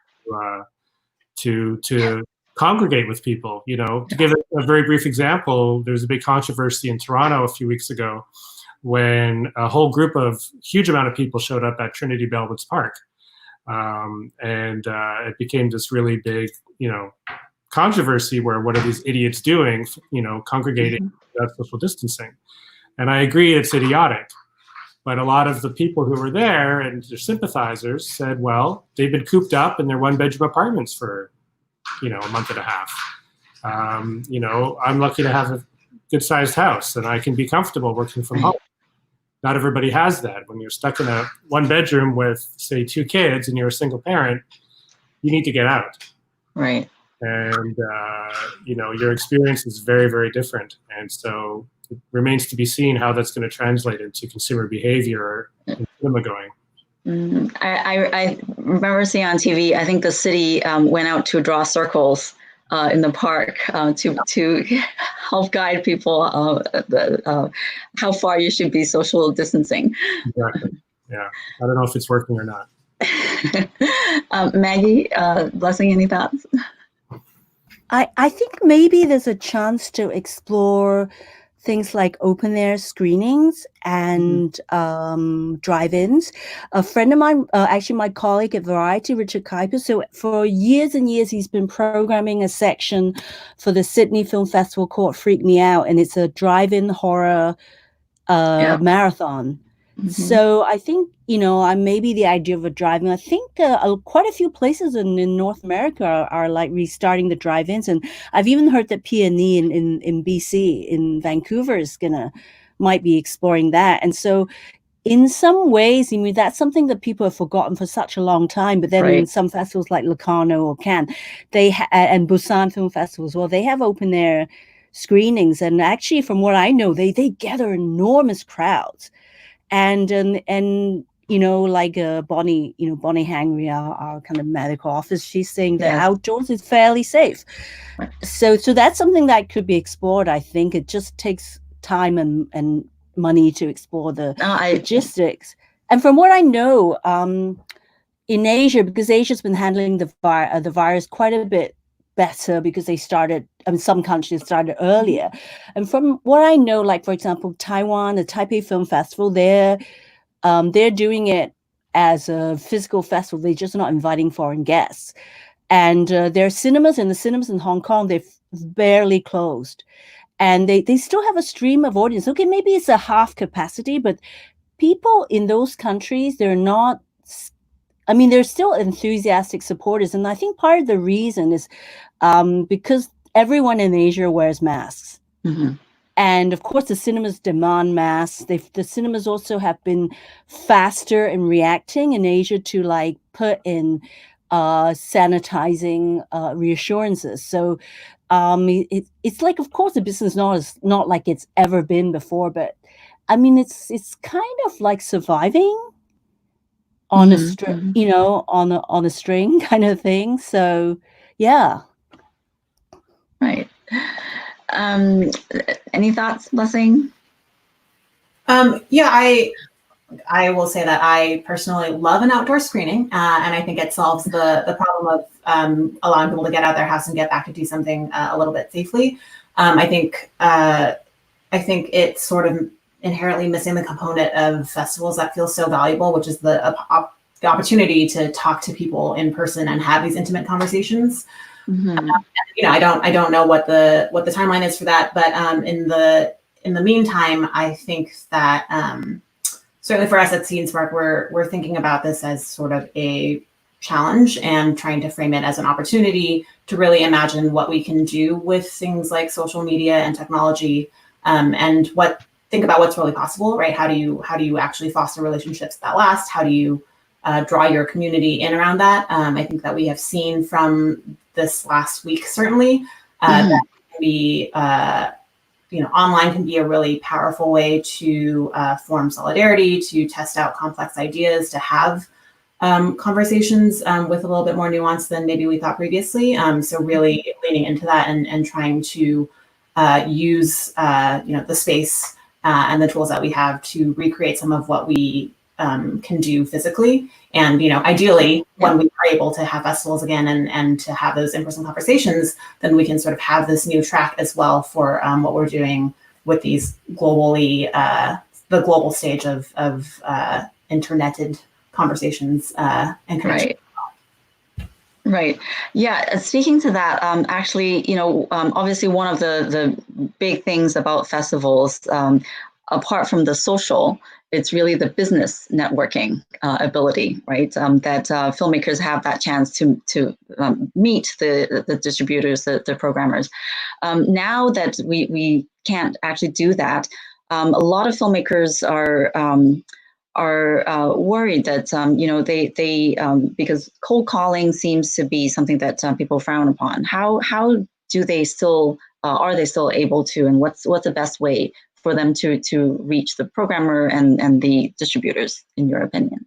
to congregate with people. To give a very brief example, there was a big controversy in Toronto a few weeks ago when a whole group of huge amount of people showed up at Trinity Bellwoods Park. And it became this really big, controversy where what are these idiots doing, congregating without social distancing. And I agree it's idiotic. But a lot of the people who were there and their sympathizers said, well, they've been cooped up in their one-bedroom apartments for a month and a half. I'm lucky to have a good-sized house and I can be comfortable working from home. Not everybody has that. When you're stuck in a one-bedroom with, say, 2 kids and you're a single parent, you need to get out. Right. And, your experience is very, very different. And so it remains to be seen how that's going to translate into consumer behavior and cinema going. I remember seeing on TV, I think the city went out to draw circles in the park to help guide people how far you should be social distancing. Exactly. Yeah. I don't know if it's working or not. Maggie, Blessing, any thoughts? I think maybe there's a chance to explore things like open air screenings and drive-ins. A friend of mine, actually my colleague at Variety, Richard Kuiper, so for years and years, he's been programming a section for the Sydney Film Festival called Freak Me Out, and it's a drive-in horror marathon. So I think, maybe the idea of a drive-in, I think quite a few places in North America are like restarting the drive-ins. And I've even heard that P&E in BC, in Vancouver, might be exploring that. And so in some ways, that's something that people have forgotten for such a long time. But then in some festivals like Locarno or Cannes, and Busan Film Festival as well, they have open air screenings. And actually, from what I know, they gather enormous crowds. And like Bonnie, Bonnie Henry, our kind of medical office, she's saying that Yes. outdoors is fairly safe. Right. So that's something that could be explored. I think it just takes time and money to explore the logistics. And from what I know, in Asia, because Asia's been handling the virus quite a bit better, because they started, some countries started earlier. And from what I know, like for example, Taiwan, the Taipei Film Festival, they're doing it as a physical festival. They're just not inviting foreign guests. And their cinemas, and the cinemas in Hong Kong, they've barely closed. And they still have a stream of audience. Okay, maybe it's a half capacity, but people in those countries, they're not, they're still enthusiastic supporters. And I think part of the reason is because everyone in Asia wears masks. Mm-hmm. And of course, the cinemas demand masks. The cinemas also have been faster in reacting in Asia to like put in sanitizing reassurances. So it's like, of course, the business not like it's ever been before, but it's kind of like surviving on a string, on a string kind of thing. So yeah. Right. Any thoughts, Blessing? Yeah, I will say that I personally love an outdoor screening, and I think it solves the problem of allowing people to get out of their house and get back to do something a little bit safely. I think it's sort of inherently missing the component of festivals that feels so valuable, which is the opportunity to talk to people in person and have these intimate conversations. Mm-hmm. I don't know what the timeline is for that, but in the meantime, I think that certainly for us at Seed Spark, we're thinking about this as sort of a challenge and trying to frame it as an opportunity to really imagine what we can do with things like social media and technology, and think about what's really possible, right? How do you actually foster relationships that last? How do you draw your community in around that? I think that we have seen from this last week, certainly, that can be, online can be a really powerful way to form solidarity, to test out complex ideas, to have conversations with a little bit more nuance than maybe we thought previously. So really leaning into that and trying to use the space and the tools that we have to recreate some of what we can do physically. And ideally, when we are able to have festivals again and to have those in-person conversations, then we can sort of have this new track as well for what we're doing with these globally, the global stage of interneted conversations and connection. Right. Yeah. Speaking to that, actually, obviously one of the big things about festivals, apart from the social, it's really the business networking ability, right? That filmmakers have that chance to meet the distributors, the programmers. Now that we can't actually do that, a lot of filmmakers are worried that they because cold calling seems to be something that people frown upon. How do they still are they still able to, and what's the best way for them to reach the programmer and the distributors, in your opinion?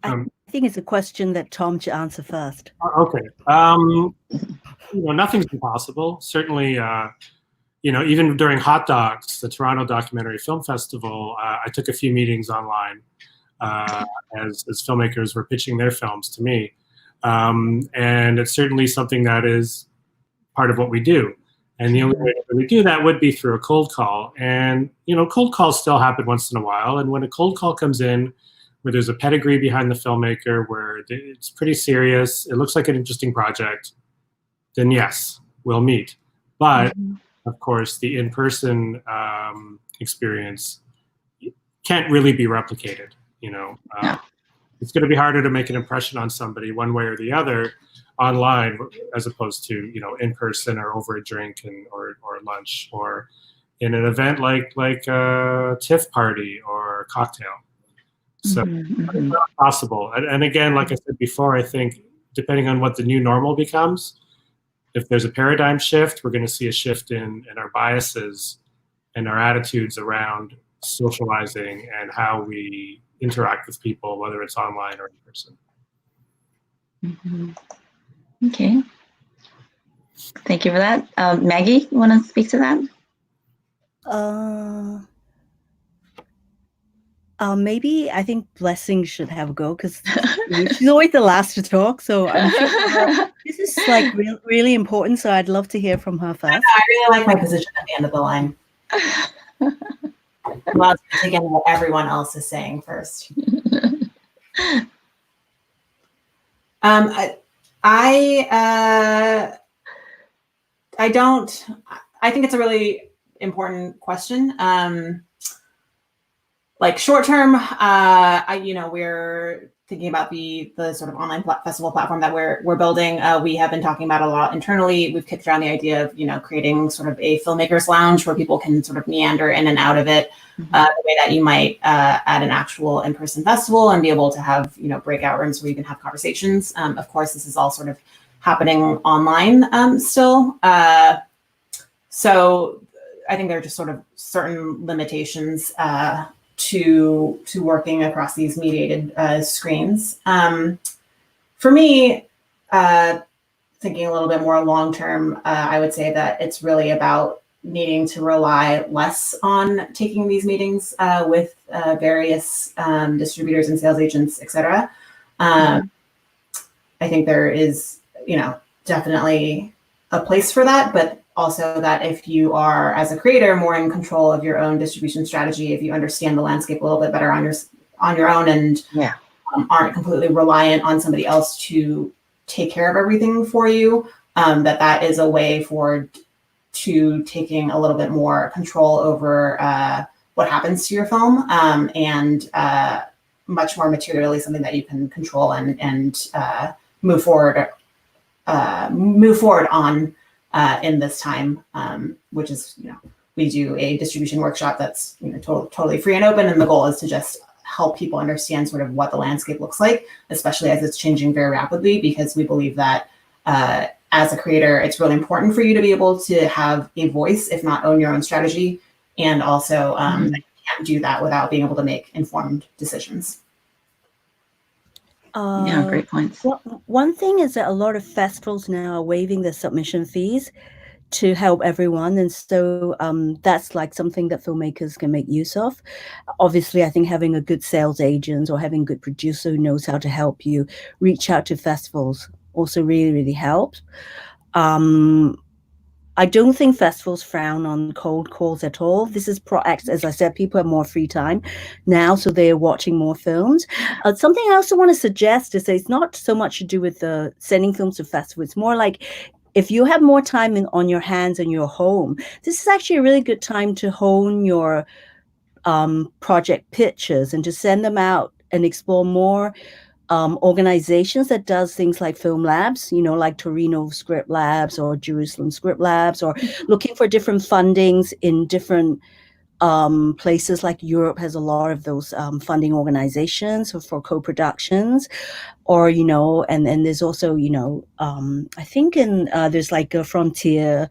I think it's a question that Tom should answer first. Okay. Nothing's impossible. Certainly, even during Hot Docs, the Toronto Documentary Film Festival, I took a few meetings online as filmmakers were pitching their films to me. And it's certainly something that is part of what we do. And the only way that we do that would be through a cold call. And, cold calls still happen once in a while. And when a cold call comes in, where there's a pedigree behind the filmmaker, where it's pretty serious, it looks like an interesting project, then yes, we'll meet. But of course, the in-person experience can't really be replicated. It's going to be harder to make an impression on somebody one way or the other online, as opposed to in person or over a drink or lunch, or in an event like a TIFF party or a cocktail. So it's not possible. And again, like I said before, I think depending on what the new normal becomes, if there's a paradigm shift, we're going to see a shift in our biases and our attitudes around socializing and how we interact with people, whether it's online or in person. Okay. Thank you for that. Maggie, you want to speak to that? Maybe I think Blessing should have a go because she's always the last to talk. So I'm sure this is like really important. So I'd love to hear from her first. I really like my position at the end of the line. Well, again, what everyone else is saying first. I think it's a really important question. Like short term, we're thinking about the sort of online festival platform that we're building. We have been talking about a lot internally. We've kicked around the idea of creating sort of a filmmakers lounge where people can sort of meander in and out of it, the way that you might at an actual in-person festival, and be able to have breakout rooms where you can have conversations. Of course, this is all sort of happening online still. So I think there are just sort of certain limitations to working across these mediated screens. For me, thinking a little bit more long-term, I would say that it's really about needing to rely less on taking these meetings with various distributors and sales agents, et cetera. I think there is, definitely a place for that, but also that if you are, as a creator, more in control of your own distribution strategy, if you understand the landscape a little bit better on your own and aren't completely reliant on somebody else to take care of everything for you, that is a way to taking a little bit more control over what happens to your film, and much more materially something that you can control and move forward on. In this time, which is, we do a distribution workshop that's totally free and open, and the goal is to just help people understand sort of what the landscape looks like, especially as it's changing very rapidly, because we believe that as a creator, it's really important for you to be able to have a voice, if not own your own strategy, and also you can't do that without being able to make informed decisions. Great points. One thing is that a lot of festivals now are waiving the submission fees to help everyone, and so that's like something that filmmakers can make use of. Obviously, I think having a good sales agent or having a good producer who knows how to help you reach out to festivals also really helps. I don't think festivals frown on cold calls at all. This is as I said, people have more free time now, so they're watching more films. Something I also want to suggest is that it's not so much to do with the sending films to festivals. It's more like if you have more time on your hands in your home, this is actually a really good time to hone your project pitches and to send them out and explore more organizations that does things like film labs, like Torino Script Labs or Jerusalem Script Labs, or looking for different fundings in different places. Like Europe has a lot of those funding organizations for co-productions, or and there's also I think there's like a Frontier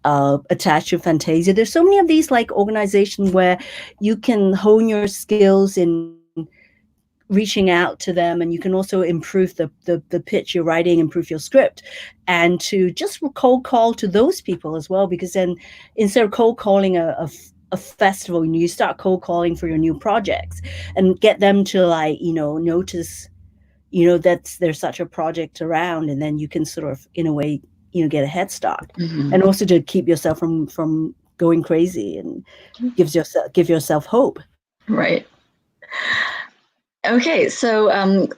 attached to Fantasia. There's so many of these like organizations where you can hone your skills in reaching out to them, and you can also improve the pitch you're writing, improve your script, and to just cold call to those people as well, because then instead of cold calling a festival, you start cold calling for your new projects and get them to notice that there's such a project around, and then you can sort of in a way get a head start, and also to keep yourself from going crazy and give yourself hope. Right. Okay, so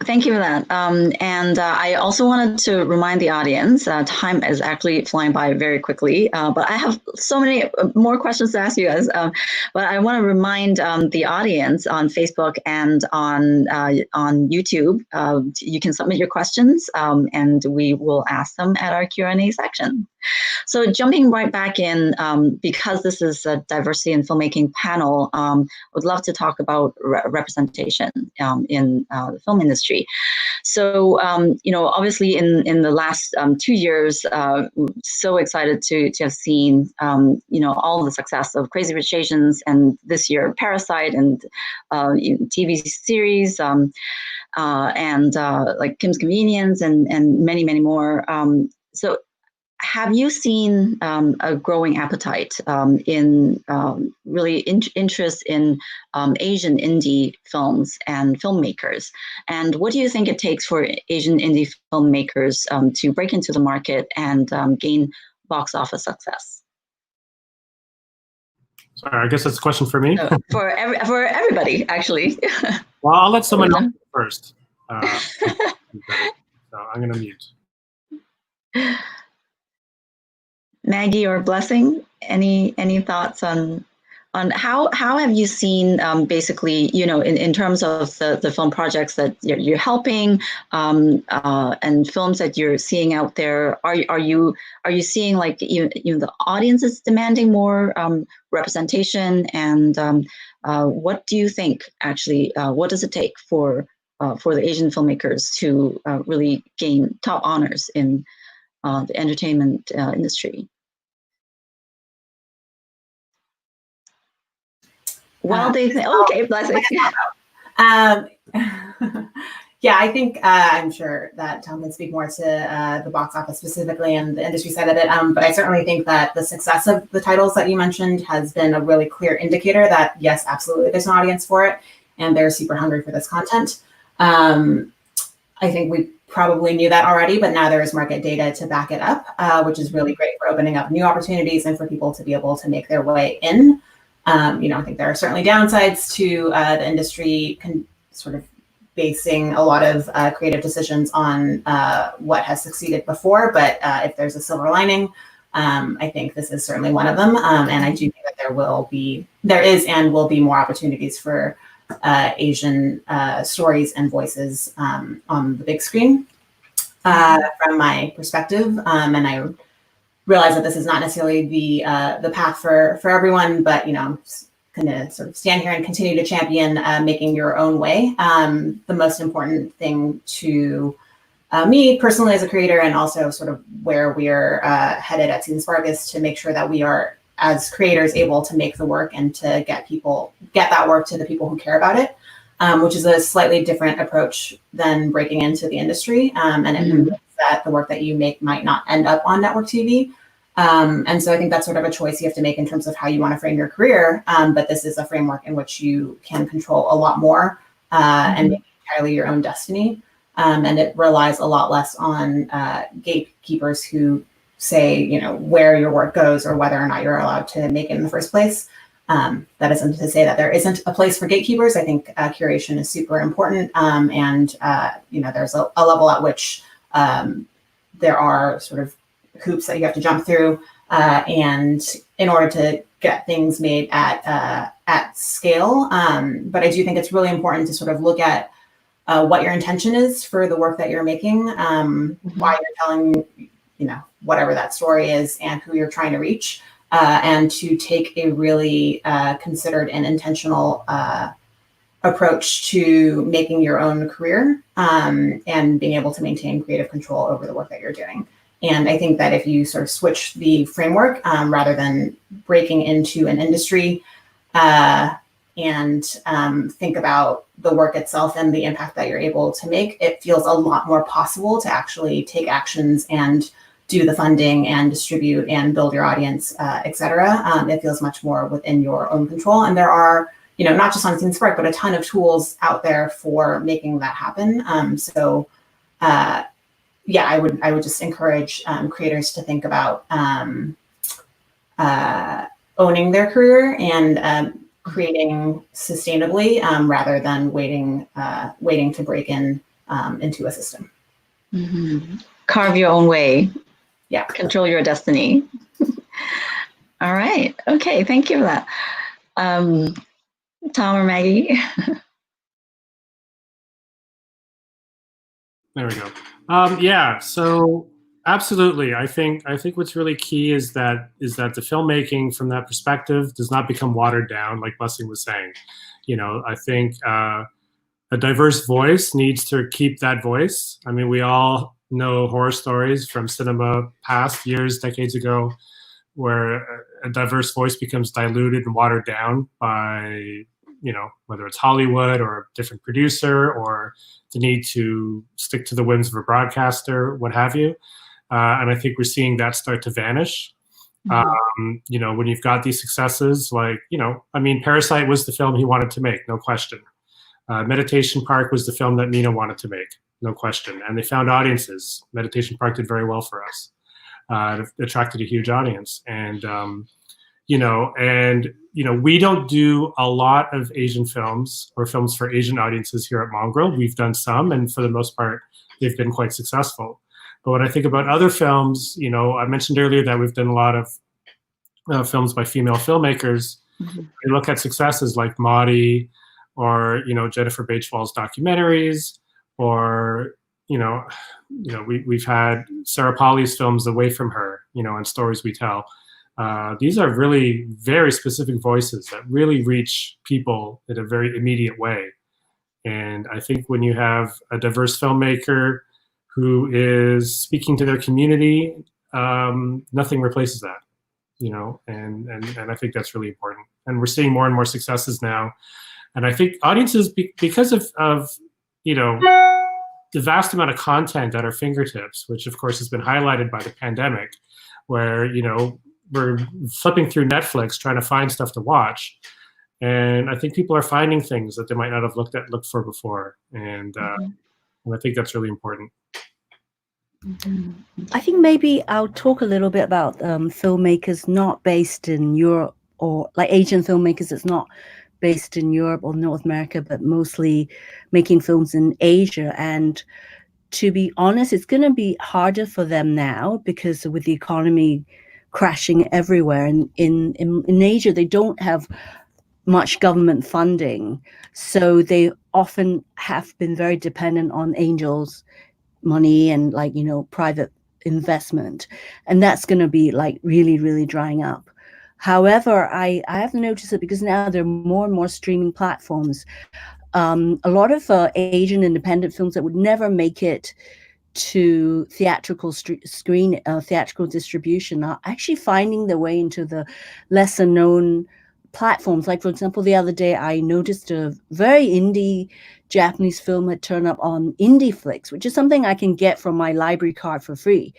thank you for that. And I also wanted to remind the audience, time is actually flying by very quickly, but I have so many more questions to ask you guys. But I want to remind the audience on Facebook and on YouTube, you can submit your questions and we will ask them at our Q&A section. So jumping right back in, because this is a diversity in filmmaking panel, I would love to talk about representation in the film industry. So, obviously in the last 2 years, so excited to have seen, all the success of Crazy Rich Asians, and this year Parasite, and TV series, and like Kim's Convenience, and many, many more. So have you seen a growing appetite in really interest in Asian indie films and filmmakers? And what do you think it takes for Asian indie filmmakers to break into the market and gain box office success? Sorry, I guess that's a question for me. For everybody, actually. Well, I'll let someone else first. So I'm going to mute. Maggie or Blessing, any thoughts on how have you seen basically, in terms of the film projects that you're helping, and films that you're seeing out there? Are you seeing like the audience is demanding more representation? And what do you think actually? What does it take for the Asian filmmakers to really gain top honors in the entertainment industry? Well, they think, okay, Blessing. Yeah, I think I'm sure that Tom can speak more to the box office specifically and the industry side of it. But I certainly think that the success of the titles that you mentioned has been a really clear indicator that, yes, absolutely, there's an audience for it, and they're super hungry for this content. I think we probably knew that already, but now there is market data to back it up, which is really great for opening up new opportunities and for people to be able to make their way in. I think there are certainly downsides to the industry sort of basing a lot of creative decisions on what has succeeded before. But if there's a silver lining, I think this is certainly one of them. And I do think that there is and will be more opportunities for Asian stories and voices on the big screen from my perspective. And I realize that this is not necessarily the path for everyone, but I'm going to sort of stand here and continue to champion making your own way. The most important thing to me personally as a creator, and also sort of where we're headed at Season Spark, is to make sure that we are, as creators, able to make the work and to get that work to the people who care about it, which is a slightly different approach than breaking into the industry. And it means that the work that you make might not end up on network TV. And so I think that's sort of a choice you have to make in terms of how you want to frame your career. But this is a framework in which you can control a lot more and make entirely your own destiny. And it relies a lot less on gatekeepers who say, where your work goes or whether or not you're allowed to make it in the first place. That isn't to say that there isn't a place for gatekeepers. I think curation is super important. And there's a level at which there are sort of hoops that you have to jump through, and in order to get things made at scale. But I do think it's really important to sort of look at what your intention is for the work that you're making, why you're telling, whatever that story is, and who you're trying to reach, and to take a really considered and intentional approach to making your own career, and being able to maintain creative control over the work that you're doing. And I think that if you sort of switch the framework rather than breaking into an industry and think about the work itself and the impact that you're able to make, it feels a lot more possible to actually take actions and do the funding and distribute and build your audience, et cetera. It feels much more within your own control. And there are, not just on Season Spark, but a ton of tools out there for making that happen. I would just encourage creators to think about owning their career and creating sustainably rather than waiting to break into a system. Carve your own way. Yeah. Control your destiny. All right. Okay. Thank you for that. Tom or Maggie? There we go. So absolutely. I think what's really key is that the filmmaking from that perspective does not become watered down, like Blessing was saying. I think a diverse voice needs to keep that voice. I mean, we all know horror stories from cinema past years, decades ago, where a diverse voice becomes diluted and watered down by, whether it's Hollywood or a different producer or the need to stick to the whims of a broadcaster, what have you. And I think we're seeing that start to vanish. Mm-hmm. When you've got these successes, like, Parasite was the film he wanted to make, no question. Meditation Park was the film that Mina wanted to make, no question. And they found audiences. Meditation Park did very well for us. It attracted a huge audience. And, we don't do a lot of Asian films or films for Asian audiences here at Mongrel. We've done some, and for the most part, they've been quite successful. But when I think about other films, I mentioned earlier that we've done a lot of films by female filmmakers. Mm-hmm. We look at successes like Maudie, or Jennifer Bateswall's documentaries, or we've had Sarah Polley's films, Away From Her, and Stories We Tell. These are really very specific voices that really reach people in a very immediate way. And I think when you have a diverse filmmaker who is speaking to their community, nothing replaces that, and I think that's really important. And we're seeing more and more successes now. And I think audiences, because of the vast amount of content at our fingertips, which of course has been highlighted by the pandemic, where, we're flipping through Netflix trying to find stuff to watch. And I think people are finding things that they might not have looked for before. And I think that's really important. I think maybe I'll talk a little bit about filmmakers not based in Europe, or like Asian filmmakers that's not based in Europe or North America, but mostly making films in Asia. And to be honest, it's going to be harder for them now because with the economy crashing everywhere. And in Asia, they don't have much government funding. So they often have been very dependent on angels money and private investment. And that's going to be really, really drying up. However, I have noticed it because now there are more and more streaming platforms. A lot of Asian independent films that would never make it to theatrical theatrical distribution are actually finding their way into the lesser known platforms. Like, for example, the other day I noticed a very indie Japanese film had turned up on IndieFlix, which is something I can get from my library card for free.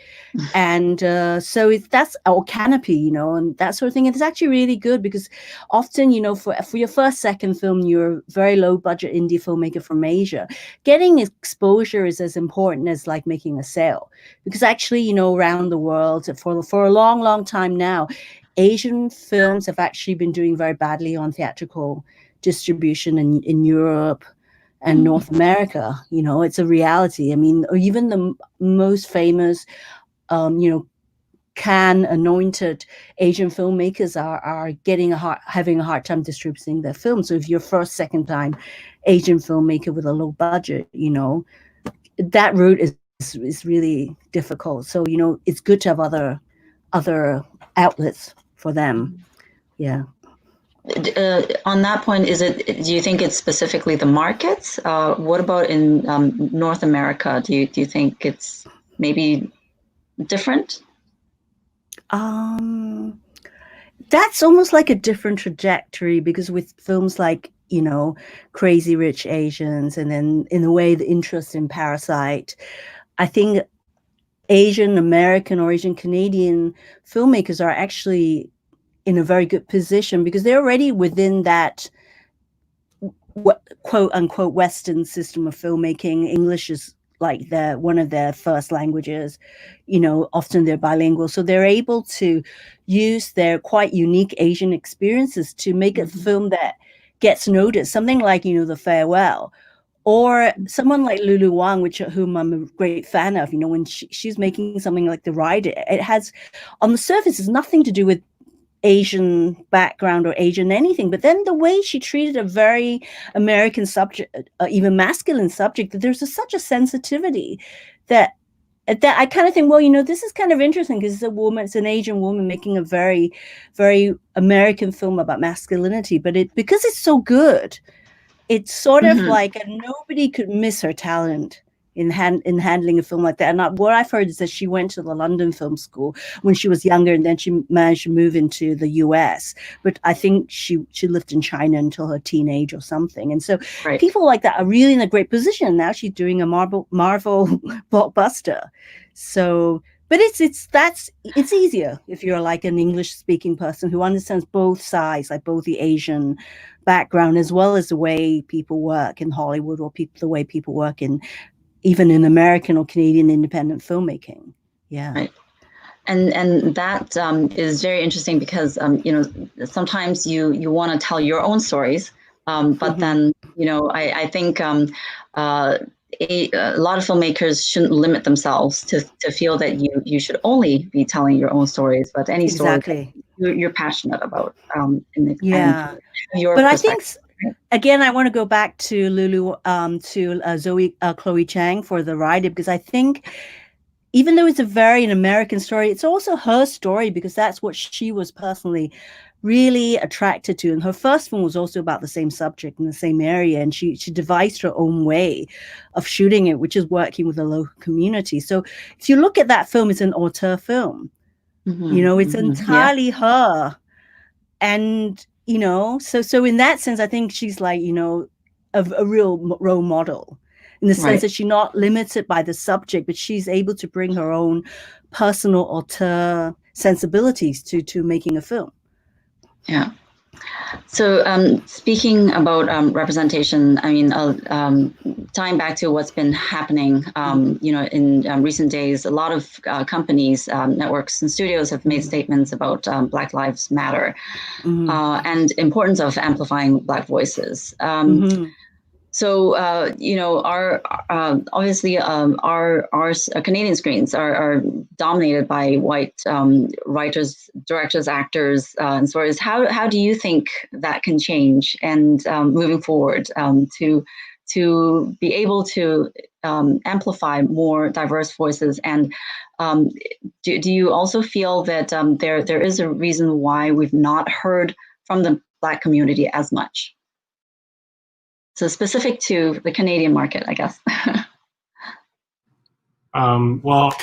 And so that's or Canopy, and that sort of thing. And it's actually really good because often, for your first, second film, you're a very low budget indie filmmaker from Asia. Getting exposure is as important as making a sale, because actually, around the world for a long, long time now, Asian films have actually been doing very badly on theatrical distribution in Europe and North America. It's a reality. I mean, even the most famous, Cannes anointed Asian filmmakers are having a hard time distributing their films. So if you're first, second time Asian filmmaker with a low budget, that route is really difficult. So, it's good to have other outlets for them. Yeah. On that point, do you think it's specifically the markets? What about in North America? Do you think it's maybe different? That's almost like a different trajectory, because with films like, Crazy Rich Asians, and then in a way the interest in Parasite, I think Asian American or Asian Canadian filmmakers are actually in a very good position because they're already within that quote unquote Western system of filmmaking. English is one of their first languages, often they're bilingual. So they're able to use their quite unique Asian experiences to make a film that gets noticed. Something like, The Farewell, or someone like Lulu Wang, whom I'm a great fan of, when she's making something like The Rider, it has, on the surface, it's nothing to do with Asian background or Asian anything, but then the way she treated a very American subject, even masculine subject, that there's such a sensitivity that I kind of think, well, this is kind of interesting because it's an Asian woman making a very, very American film about masculinity, but because it's so good, it's sort of Mhm. like nobody could miss her talent in handling a film like that. And what I've heard is that she went to the London Film School when she was younger, and then she managed to move into the US. But I think she lived in China until her teenage or something. And so Right. people like that are really in a great position. Now she's doing a Marvel blockbuster. So, but it's easier if you're like an English speaking person who understands both sides, like both the Asian background as well as the way people work in Hollywood, or the way people work in even in American or Canadian independent filmmaking. Yeah. Right. And that is very interesting because sometimes you want to tell your own stories, but then I think a lot of filmmakers shouldn't limit themselves to feel that you should only be telling your own stories, but any story that you're passionate about. Yeah. And your but perspective. I think again, I want to go back to Lulu, Chloe Chang for the writer, because I think even though it's a very an American story, it's also her story, because that's what she was personally really attracted to. And her first film was also about the same subject in the same area. And she devised her own way of shooting it, which is working with the local community. So if you look at that film, it's an auteur film. It's entirely her. And, so in that sense, I think she's like, a real role model, in the sense that she's not limited by the subject, but she's able to bring her own personal auteur sensibilities to making a film. Yeah. So speaking about representation, I mean, tying back to what's been happening, in recent days, a lot of companies, networks, and studios have made statements about Black Lives Matter and importance of amplifying Black voices. So, our obviously our Canadian screens are dominated by white writers, directors, actors, and stories. How do you think that can change, and moving forward, to be able to amplify more diverse voices? And do you also feel that there is a reason why we've not heard from the Black community as much? So specific to the Canadian market, I guess. Well,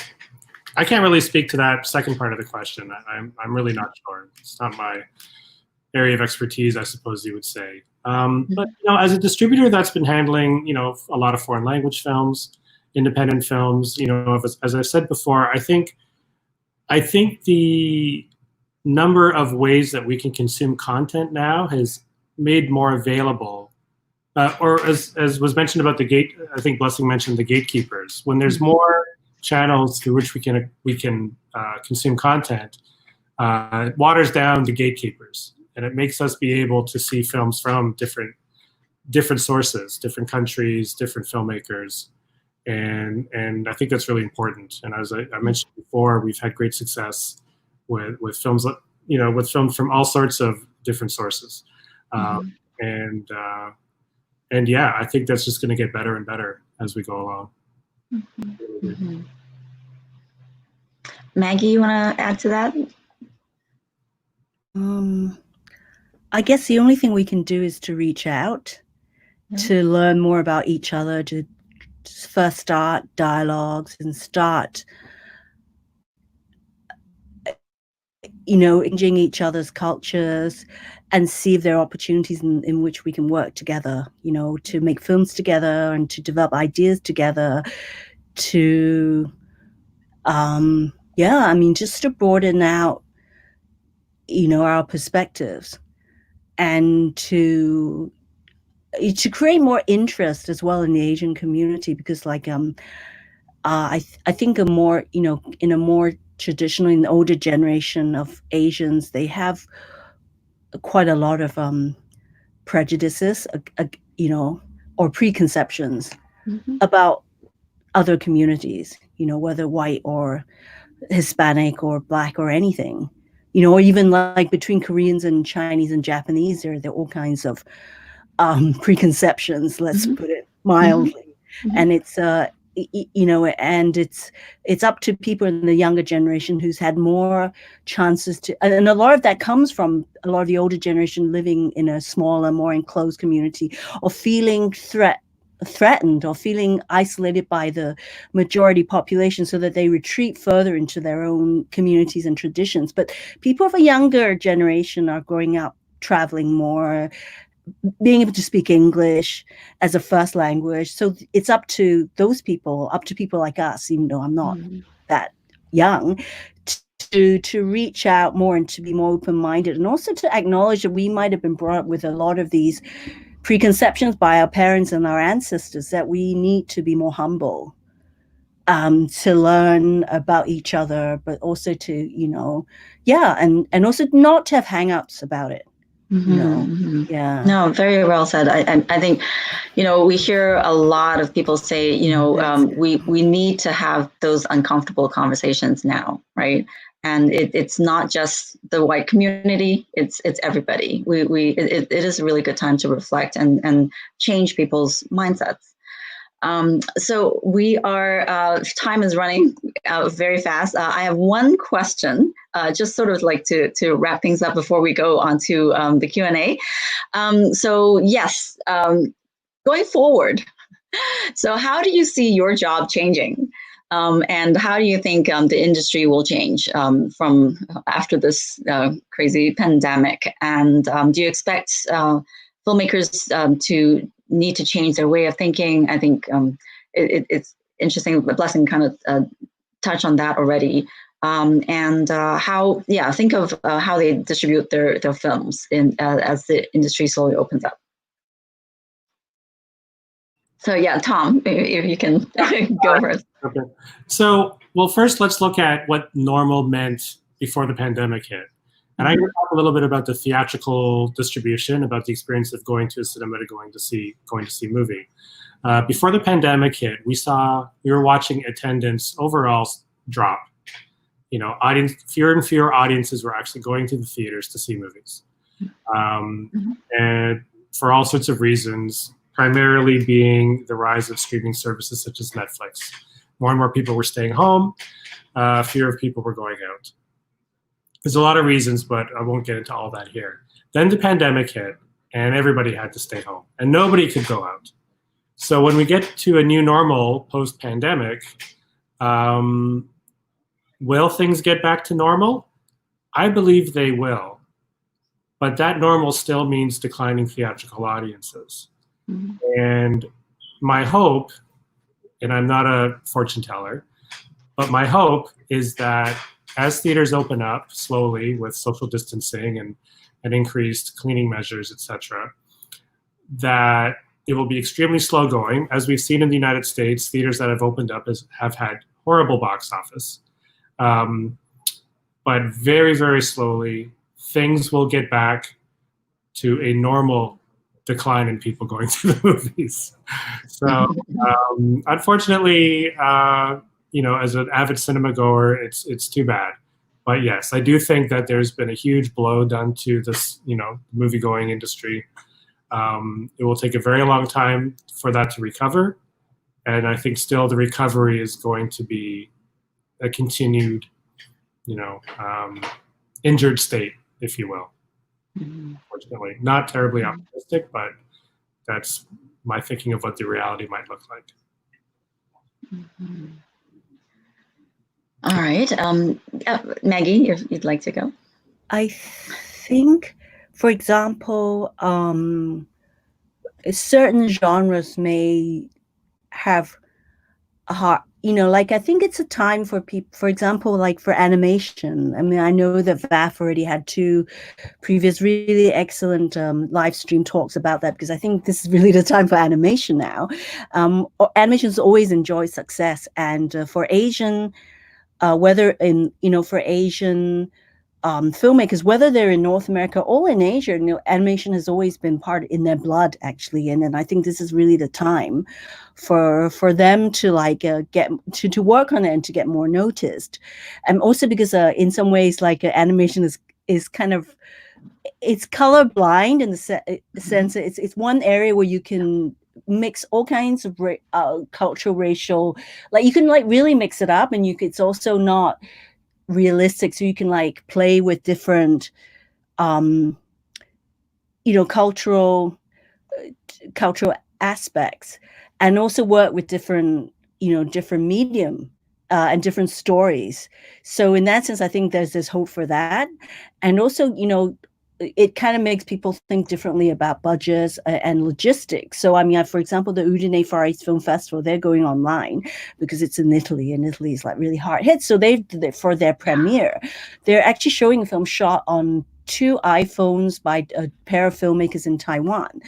I can't really speak to that second part of the question. I'm really not sure. It's not my area of expertise, I suppose you would say. But as a distributor that's been handling, a lot of foreign language films, independent films, as I said before, I think the number of ways that we can consume content now has made more available. Or as was mentioned about I think Blessing mentioned the gatekeepers. When there's more channels through which we can consume content, it waters down the gatekeepers, and it makes us be able to see films from different sources, different countries, different filmmakers, and I think that's really important. And as I mentioned before, we've had great success with films, with films from all sorts of different sources, and yeah, I think that's just going to get better and better as we go along. Maggie, you want to add to that? I guess the only thing we can do is to reach out, to learn more about each other, to first start dialogues and start, engaging each other's cultures, and see if there are opportunities in which we can work together, to make films together and to develop ideas together, to, just to broaden out, our perspectives, and to create more interest as well in the Asian community, because I think in a more traditional, in the older generation of Asians, they have quite a lot of prejudices, or preconceptions about other communities, whether white or Hispanic or Black or anything, or even like between Koreans and Chinese and Japanese, there are all kinds of preconceptions, let's put it mildly. And it's you know, and it's up to people in the younger generation who's had more chances to, and a lot of that comes from a lot of the older generation living in a smaller, more enclosed community, or feeling threatened or feeling isolated by the majority population, so that they retreat further into their own communities and traditions. But people of a younger generation are growing up traveling more, being able to speak English as a first language. So it's up to those people, up to people like us, even though I'm not that young, to reach out more and to be more open-minded, and also to acknowledge that we might have been brought up with a lot of these preconceptions by our parents and our ancestors, that we need to be more humble, to learn about each other, but also to, you know, and also not to have hang-ups about it. Yeah. No, very well said. I think, you know, we hear a lot of people say, you know, we need to have those uncomfortable conversations now, right? And it's not just the white community; it's everybody. It is a really good time to reflect and change people's mindsets. So we are, time is running very fast. I have one question, just sort of like to wrap things up before we go on to the Q&A. So yes, going forward, so how do you see your job changing? And how do you think the industry will change from after this crazy pandemic? And do you expect filmmakers to need to change their way of thinking? I think it's interesting. Blessing kind of touched on that already. And how, think of how they distribute their films as the industry slowly opens up. So yeah, Tom, if you can go first. Okay. So, well, first let's look at what normal meant before the pandemic hit. And I'm going to talk a little bit about the theatrical distribution, about the experience of going to a cinema to going to see a movie. Before the pandemic hit, we were watching attendance overall drop. You know, fewer and fewer audiences were actually going to the theaters to see movies, and for all sorts of reasons, primarily being the rise of streaming services such as Netflix. More and more people were staying home. Fewer people were going out. There's a lot of reasons, but I won't get into all that here. Then the pandemic hit, and everybody had to stay home, and nobody could go out. So when we get to a new normal post-pandemic, will things get back to normal? I believe they will, but that normal still means declining theatrical audiences. And my hope, and I'm not a fortune teller, but my hope is that as theaters open up slowly with social distancing and increased cleaning measures, etc., that it will be extremely slow going. As we've seen in the United States, theaters that have opened up have had horrible box office. But very, very slowly, things will get back to a normal decline in people going to the movies. So unfortunately, you know, as an avid cinema goer, it's too bad. But yes, I do think that there's been a huge blow done to this, you know, movie-going industry. It will take a very long time for that to recover. And I think still the recovery is going to be a continued, you know, injured state, if you will. Unfortunately, not terribly optimistic, but that's my thinking of what the reality might look like. All right, Maggie, if you'd like to go. I think, for example, certain genres may have a hard, you know, like I think it's a time for people, for example, like for animation. I mean, I know that VAF already had 2 previous really excellent live stream talks about that, because I think this is really the time for animation now. Animation's always enjoyed success, and for Asian, whether in, you know, for Asian filmmakers, whether they're in North America or in Asia, you know, animation has always been part in their blood, actually. And I think this is really the time for them to like get to work on it and to get more noticed. And also because in some ways, like animation is kind of, it's colorblind in the sense it's one area where you can mix all kinds of cultural, racial, like you can like really mix it up, and it's also not realistic, so you can like play with different cultural aspects, and also work with different medium and different stories. So in that sense, I think there's this hope for that. And also, it kind of makes people think differently about budgets and logistics. So, I mean, for example, the Udine Far East Film Festival, they're going online because it's in Italy, and Italy is like really hard hit. So for their premiere, they're actually showing a film shot on 2 iPhones by a pair of filmmakers in Taiwan.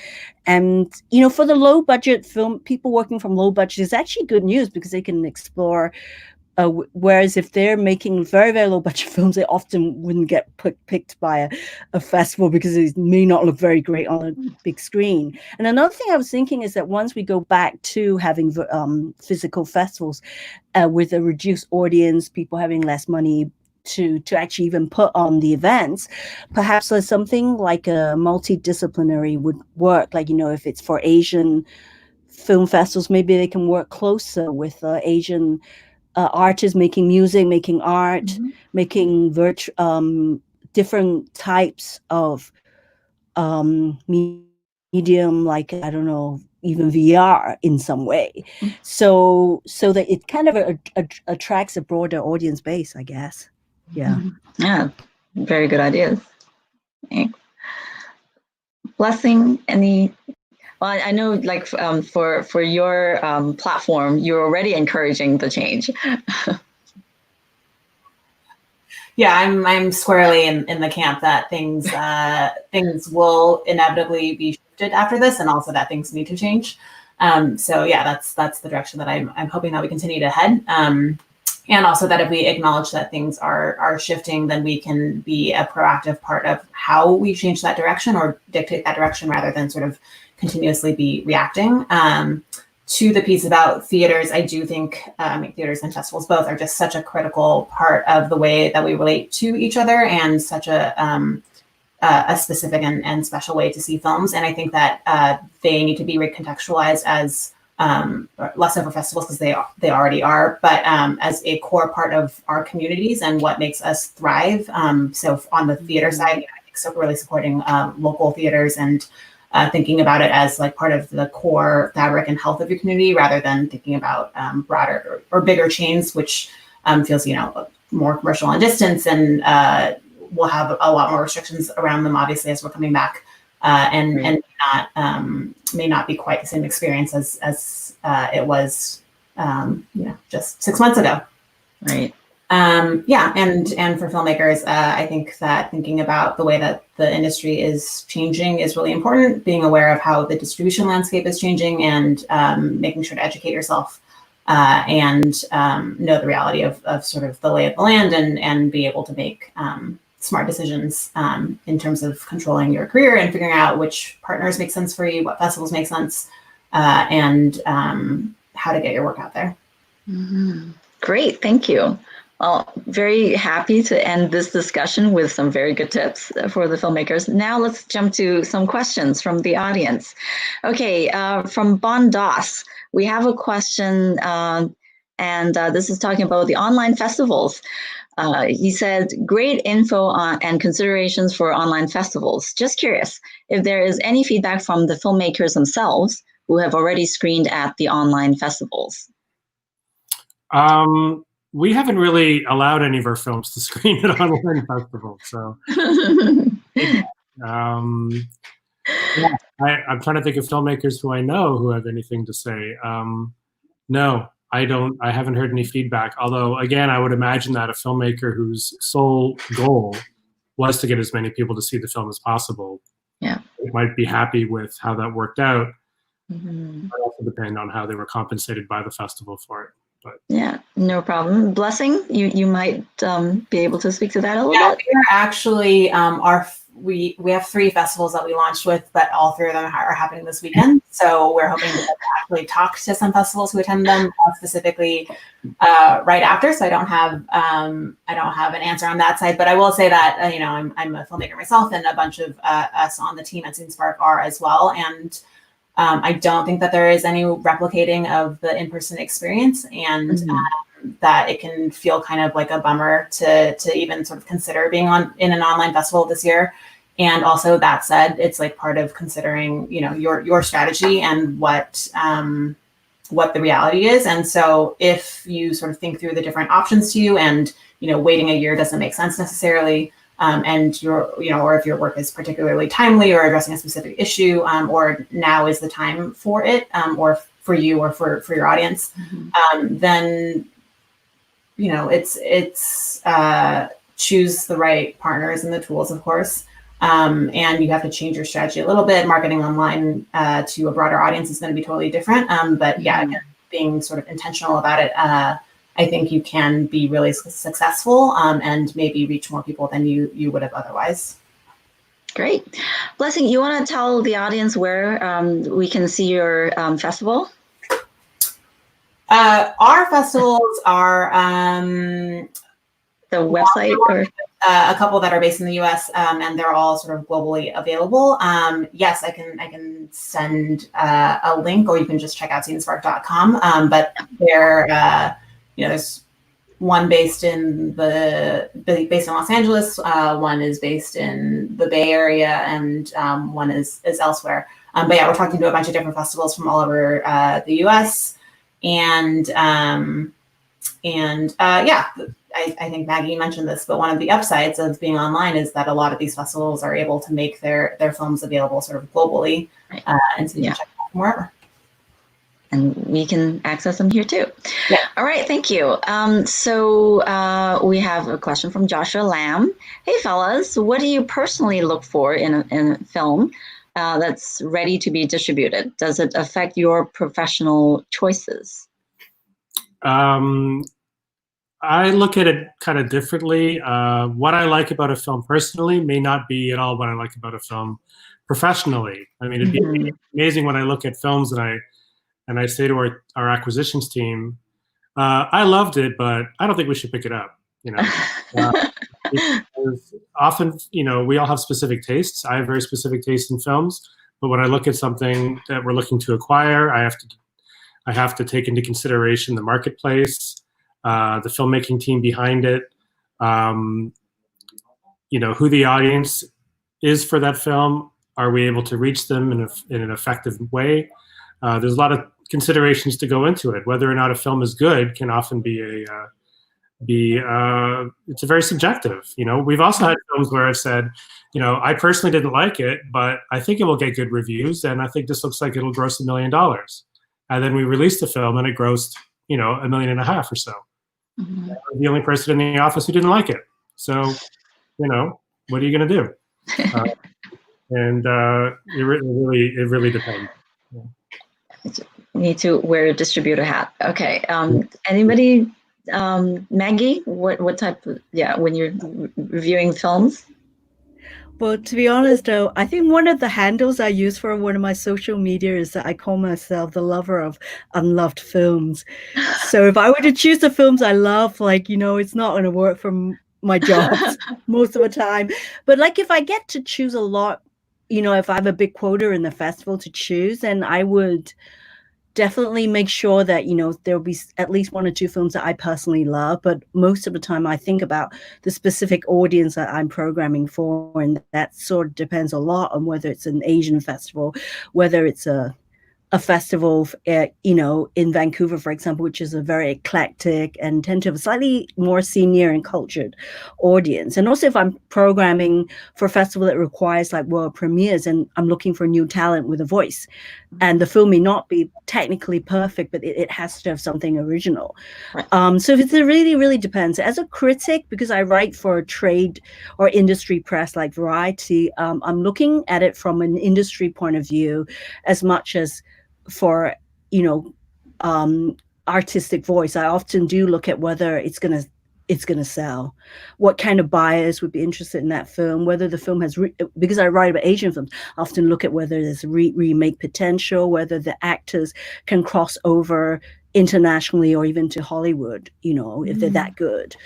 And, for the low budget film, people working from low budget is actually good news, because they can explore. Whereas if they're making very, very low budget films, they often wouldn't get picked by a festival, because it may not look very great on a big screen. And another thing I was thinking is that once we go back to having physical festivals with a reduced audience, people having less money to actually even put on the events, perhaps there's something like a multidisciplinary would work. Like, if it's for Asian film festivals, maybe they can work closer with Asian artists making music, making art, making different types of medium, like, I don't know, even VR in some way, so that it kind of attracts a broader audience base, I guess. Yeah, very good ideas. Okay. Blessing, any? Well, I know, like, for your platform, you're already encouraging the change. Yeah, I'm squarely in the camp that things will inevitably be shifted after this, and also that things need to change. So yeah, that's the direction that I'm hoping that we continue to head. And also that if we acknowledge that things are shifting, then we can be a proactive part of how we change that direction, or dictate that direction, rather than sort of continuously be reacting. To the piece about theaters, I do think theaters and festivals both are just such a critical part of the way that we relate to each other, and such a specific and special way to see films. And I think that they need to be recontextualized as less over festivals, because they already are, but as a core part of our communities and what makes us thrive. So on the theater side, I think so really supporting local theaters, and thinking about it as like part of the core fabric and health of your community, rather than thinking about broader or bigger chains, which feels more commercial in distance, and will have a lot more restrictions around them, obviously, as we're coming back. And may not be quite the same experience as it was, just 6 months ago. Right. And for filmmakers, I think that thinking about the way that the industry is changing is really important. Being aware of how the distribution landscape is changing, and making sure to educate yourself and know the reality of sort of the lay of the land, and be able to make smart decisions in terms of controlling your career, and figuring out which partners make sense for you, what festivals make sense, and how to get your work out there. Great, thank you. Well, very happy to end this discussion with some very good tips for the filmmakers. Now let's jump to some questions from the audience. Okay, from Bon Doss, we have a question, and this is talking about the online festivals. He said, great info on and considerations for online festivals. Just curious if there is any feedback from the filmmakers themselves who have already screened at the online festivals. We haven't really allowed any of our films to screen at online festivals. So I'm trying to think of filmmakers who I know who have anything to say. No. I haven't heard any feedback. Although, again, I would imagine that a filmmaker whose sole goal was to get as many people to see the film as possible, might be happy with how that worked out. It also depend on how they were compensated by the festival for it. But yeah, no problem. Blessing, you might be able to speak to that a little bit. We are actually we have 3 festivals that we launched with, but all 3 of them are happening this weekend. So we're hoping to actually talk to some festivals who attend them specifically right after. So I don't have an answer on that side, but I will say that I'm a filmmaker myself, and a bunch of us on the team at Scene Spark are as well. And I don't think that there is any replicating of the in-person experience, and that it can feel kind of like a bummer to even sort of consider being in an online festival this year. And also, that said, it's like part of considering, you know, your strategy and what the reality is. And so if you sort of think through the different options to you, and, you know, waiting a year doesn't make sense necessarily, and or if your work is particularly timely or addressing a specific issue, or now is the time for it, or for you or for your audience, then, you know, it's choose the right partners and the tools, of course. And you have to change your strategy a little bit. Marketing online to a broader audience is going to be totally different. But yeah, being sort of intentional about it, I think you can be really successful, and maybe reach more people than you would have otherwise. Great. Blessing, you want to tell the audience where we can see your festival? Our festivals are the website, or a couple that are based in the U.S. And they're all sort of globally available. Yes, I can send a link, or you can just check out scenespark.com. But they're there's one based in Los Angeles, one is based in the Bay Area, and one is elsewhere. But yeah, we're talking to a bunch of different festivals from all over the U.S. And yeah, I think Maggie mentioned this, but one of the upsides of being online is that a lot of these festivals are able to make their films available sort of globally, and so you can check them out from wherever. And we can access them here too. Yeah. All right, thank you. So we have a question from Joshua Lamb. Hey fellas, what do you personally look for in a film that's ready to be distributed? Does it affect your professional choices? I look at it kind of differently. What I like about a film personally may not be at all what I like about a film professionally. I mean, it'd be amazing when I look at films and I say to our acquisitions team, I loved it, but I don't think we should pick it up. You know, because often, you know, we all have specific tastes. I have very specific tastes in films, but when I look at something that we're looking to acquire, I have to take into consideration the marketplace, the filmmaking team behind it, you know, who the audience is for that film. Are we able to reach them in an effective way? There's a lot of considerations to go into it. Whether or not a film is good can often be it's a very subjective. You know, we've also had films where I've said, you know, I personally didn't like it, but I think it will get good reviews, and I think this looks like it'll gross $1 million. And then we released the film, and it grossed, you know, $1.5 million or so. I was the only person in the office who didn't like it. So, you know, what are you going to do? And it really depends. Need to wear a distributor hat. Okay. Anybody? Maggie, what type of, when you're reviewing films? Well, to be honest, though, I think one of the handles I use for one of my social media is that I call myself the lover of unloved films. So if I were to choose the films I love, like, you know, it's not going to work for my jobs most of the time. But like, if I get to choose a lot, you know, if I have a big quota in the festival to choose, then I would definitely make sure that, you know, there'll be at least 1 or 2 films that I personally love. But most of the time I think about the specific audience that I'm programming for. And that sort of depends a lot on whether it's an Asian festival, whether it's a festival, you know, in Vancouver, for example, which is a very eclectic and tend to have a slightly more senior and cultured audience. And also if I'm programming for a festival that requires like world premieres and I'm looking for new talent with a voice, and the film may not be technically perfect, but it has to have something original. So it really, really depends. As a critic, because I write for a trade or industry press like Variety, I'm looking at it from an industry point of view as much as for, you know, artistic voice. I often do look at whether it's gonna sell, what kind of buyers would be interested in that film, whether the film has because I write about Asian films, I often look at whether there's remake potential, whether the actors can cross over internationally or even to Hollywood, you know, if they're that good.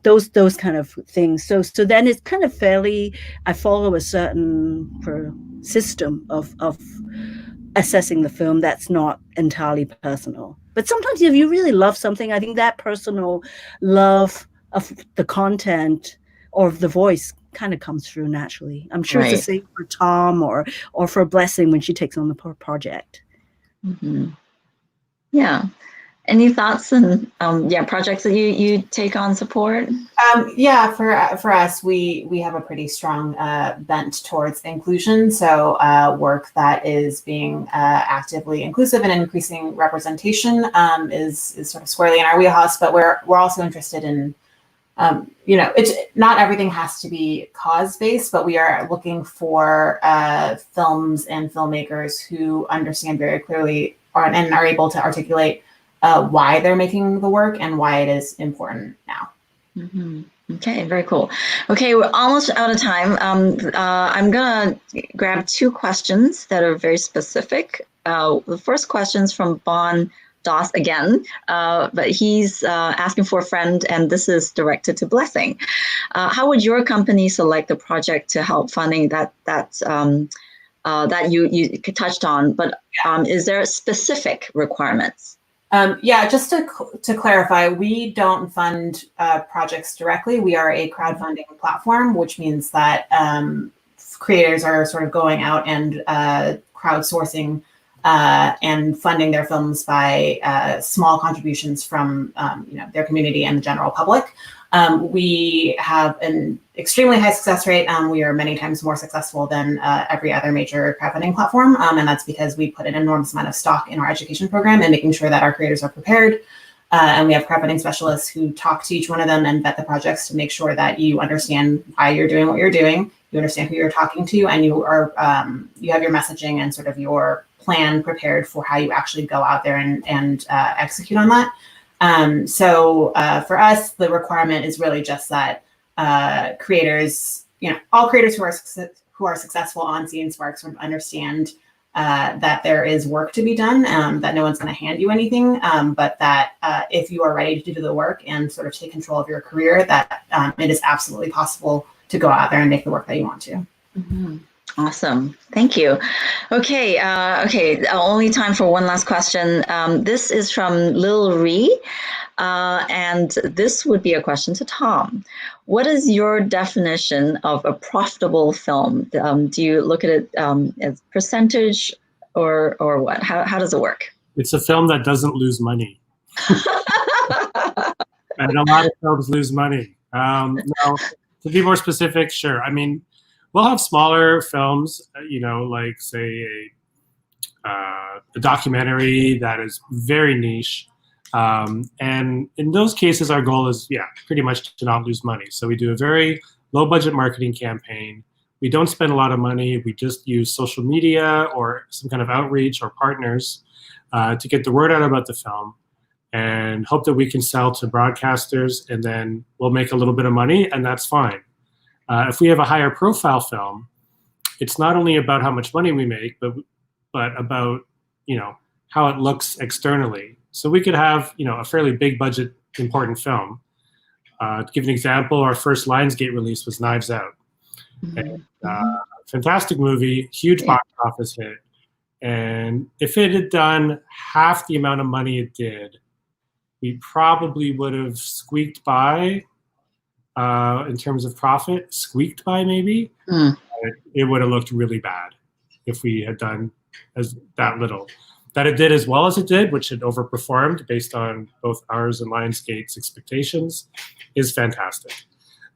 Those kind of things. So then it's kind of fairly, I follow a certain system of assessing the film that's not entirely personal. But sometimes if you really love something, I think that personal love of the content or of the voice kind of comes through naturally. I'm sure it's the same for Tom or for Blessing when she takes on the project. Mm-hmm. Yeah. Any thoughts on projects that you take on support? Yeah, for us, we have a pretty strong bent towards inclusion. So work that is being actively inclusive and increasing representation is sort of squarely in our wheelhouse. But we're also interested in it's not everything has to be cause-based, but we are looking for films and filmmakers who understand very clearly and are able to articulate why they're making the work and why it is important now. Mm-hmm. Okay, very cool. Okay, we're almost out of time. I'm gonna grab two questions that are very specific. The first question is from Bon Doss again, but he's asking for a friend, and this is directed to Blessing. How would your company select the project to help funding that you touched on? But is there specific requirements? Just to clarify, we don't fund projects directly. We are a crowdfunding platform, which means that creators are sort of going out and crowdsourcing and funding their films by small contributions from their community and the general public. We have an extremely high success rate. We are many times more successful than every other major crowdfunding platform. And that's because we put an enormous amount of stock in our education program and making sure that our creators are prepared. And we have crowdfunding specialists who talk to each one of them and vet the projects to make sure that you understand why you're doing what you're doing, you understand who you're talking to, and you have your messaging and sort of your plan prepared for how you actually go out there and execute on that. So for us, the requirement is really just that creators, all creators who are successful on Seeing Sparks sort of understand that there is work to be done, that no one's going to hand you anything, but that if you are ready to do the work and sort of take control of your career, that it is absolutely possible to go out there and make the work that you want to. Mm-hmm. Awesome. Thank you. Okay. Only time for one last question. This is from Lynne Lee. And this would be a question to Tom. What is your definition of a profitable film? Do you look at it as percentage or what? How does it work? It's a film that doesn't lose money. And a lot of films lose money. No, to be more specific, sure. I mean, we'll have smaller films, like say a documentary that is very niche. And in those cases, our goal is, pretty much to not lose money. So we do a very low budget marketing campaign. We don't spend a lot of money. We just use social media or some kind of outreach or partners to get the word out about the film and hope that we can sell to broadcasters, and then we'll make a little bit of money, and that's fine. If we have a higher profile film, it's not only about how much money we make, but about, how it looks externally. So we could have, a fairly big budget, important film. To give an example, our first Lionsgate release was Knives Out. And, fantastic movie, huge box office hit. And if it had done half the amount of money it did, we probably would have squeaked by in terms of profit, squeaked by maybe. It would have looked really bad if we had done as that little. That it did as well as it did, which it overperformed based on both ours and Lionsgate's expectations, is fantastic.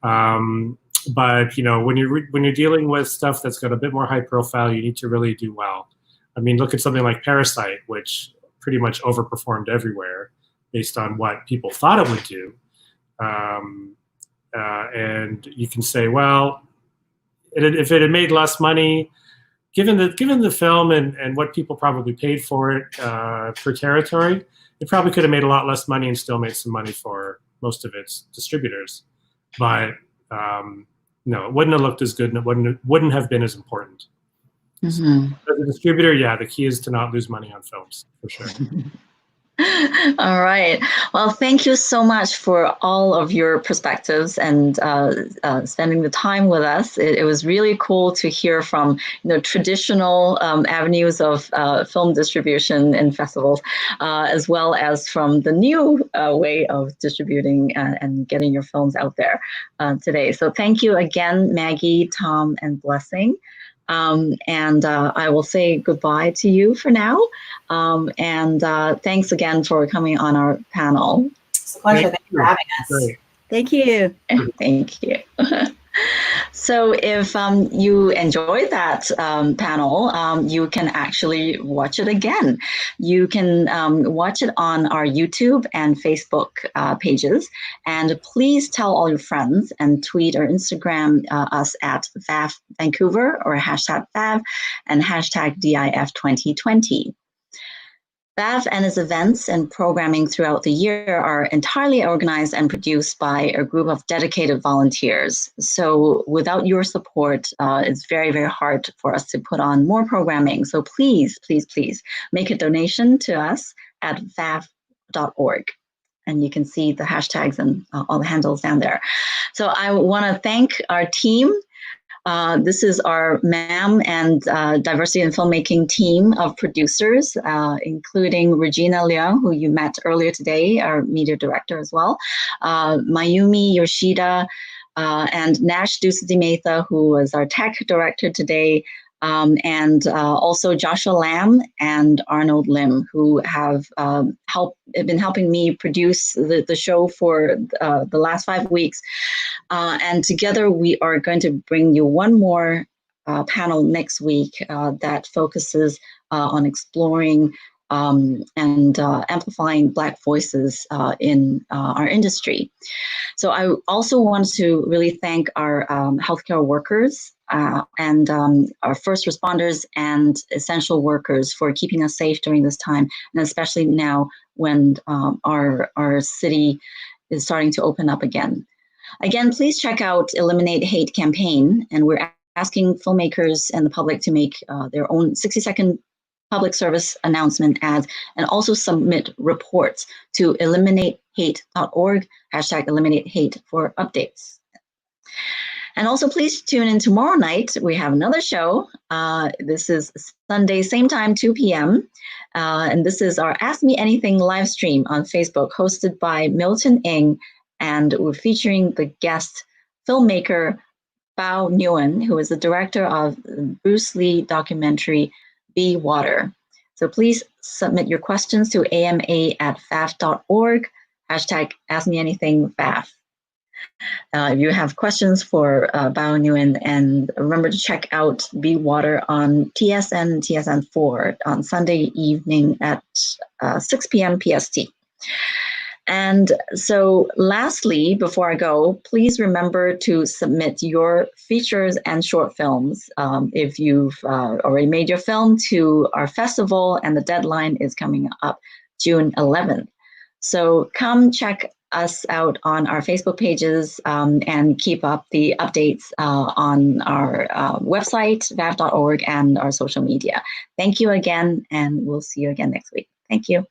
But when you're dealing with stuff that's got a bit more high profile, you need to really do well. I mean, look at something like Parasite, which pretty much overperformed everywhere based on what people thought it would do. And you can say, well, if it had made less money, given the film and what people probably paid for it per territory, it probably could have made a lot less money and still made some money for most of its distributors. But no, it wouldn't have looked as good, and it wouldn't have been as important. So, as a distributor, the key is to not lose money on films, for sure. All right. Well, thank you so much for all of your perspectives and spending the time with us. It was really cool to hear from traditional avenues of film distribution in festivals, as well as from the new way of distributing and getting your films out there today. So thank you again, Maggie, Tom, and Blessing. And I will say goodbye to you for now. And thanks again for coming on our panel. It's a pleasure. Thank you for having us. Great. Thank you. Thank you. So if you enjoyed that panel, you can actually watch it again. You can watch it on our YouTube and Facebook pages. And please tell all your friends and tweet or Instagram us at FAF Vancouver or hashtag FAV and hashtag DIF 2020. FAF and its events and programming throughout the year are entirely organized and produced by a group of dedicated volunteers. So without your support, it's very, very hard for us to put on more programming. So please, please, please make a donation to us at faf.org. And you can see the hashtags and all the handles down there. So I want to thank our team. This is our MAM and Diversity in Filmmaking team of producers, including Regina Leung, who you met earlier today, our media director as well, Mayumi Yoshida, and Nash Dusidimetha, who was our tech director today, and also Joshua Lam and Arnold Lim, who have been helping me produce the show for the last 5 weeks. And together we are going to bring you one more panel next week that focuses on exploring and amplifying Black voices in our industry. So I also want to really thank our healthcare workers and our first responders and essential workers for keeping us safe during this time, and especially now when our city is starting to open up again. Again, please check out Eliminate Hate campaign, and we're asking filmmakers and the public to make their own 60-second public service announcement ads and also submit reports to eliminatehate.org, hashtag eliminate hate for updates. And also please tune in tomorrow night. We have another show. This is Sunday, same time, 2 p.m. And this is our Ask Me Anything live stream on Facebook, hosted by Milton Ng. And we're featuring the guest filmmaker, Bao Nguyen, who is the director of the Bruce Lee documentary, Be Water. So please submit your questions to ama@faf.org, hashtag AskMeAnythingFaf. If you have questions for Bao Nguyen, and remember to check out Be Water on TSN and TSN4 on Sunday evening at 6 p.m. PST. And so lastly, before I go, please remember to submit your features and short films if you've already made your film to our festival, and the deadline is coming up June 11th. So come check us out on our Facebook pages and keep up the updates on our website, faf.org, and our social media. Thank you again, and we'll see you again next week. Thank you.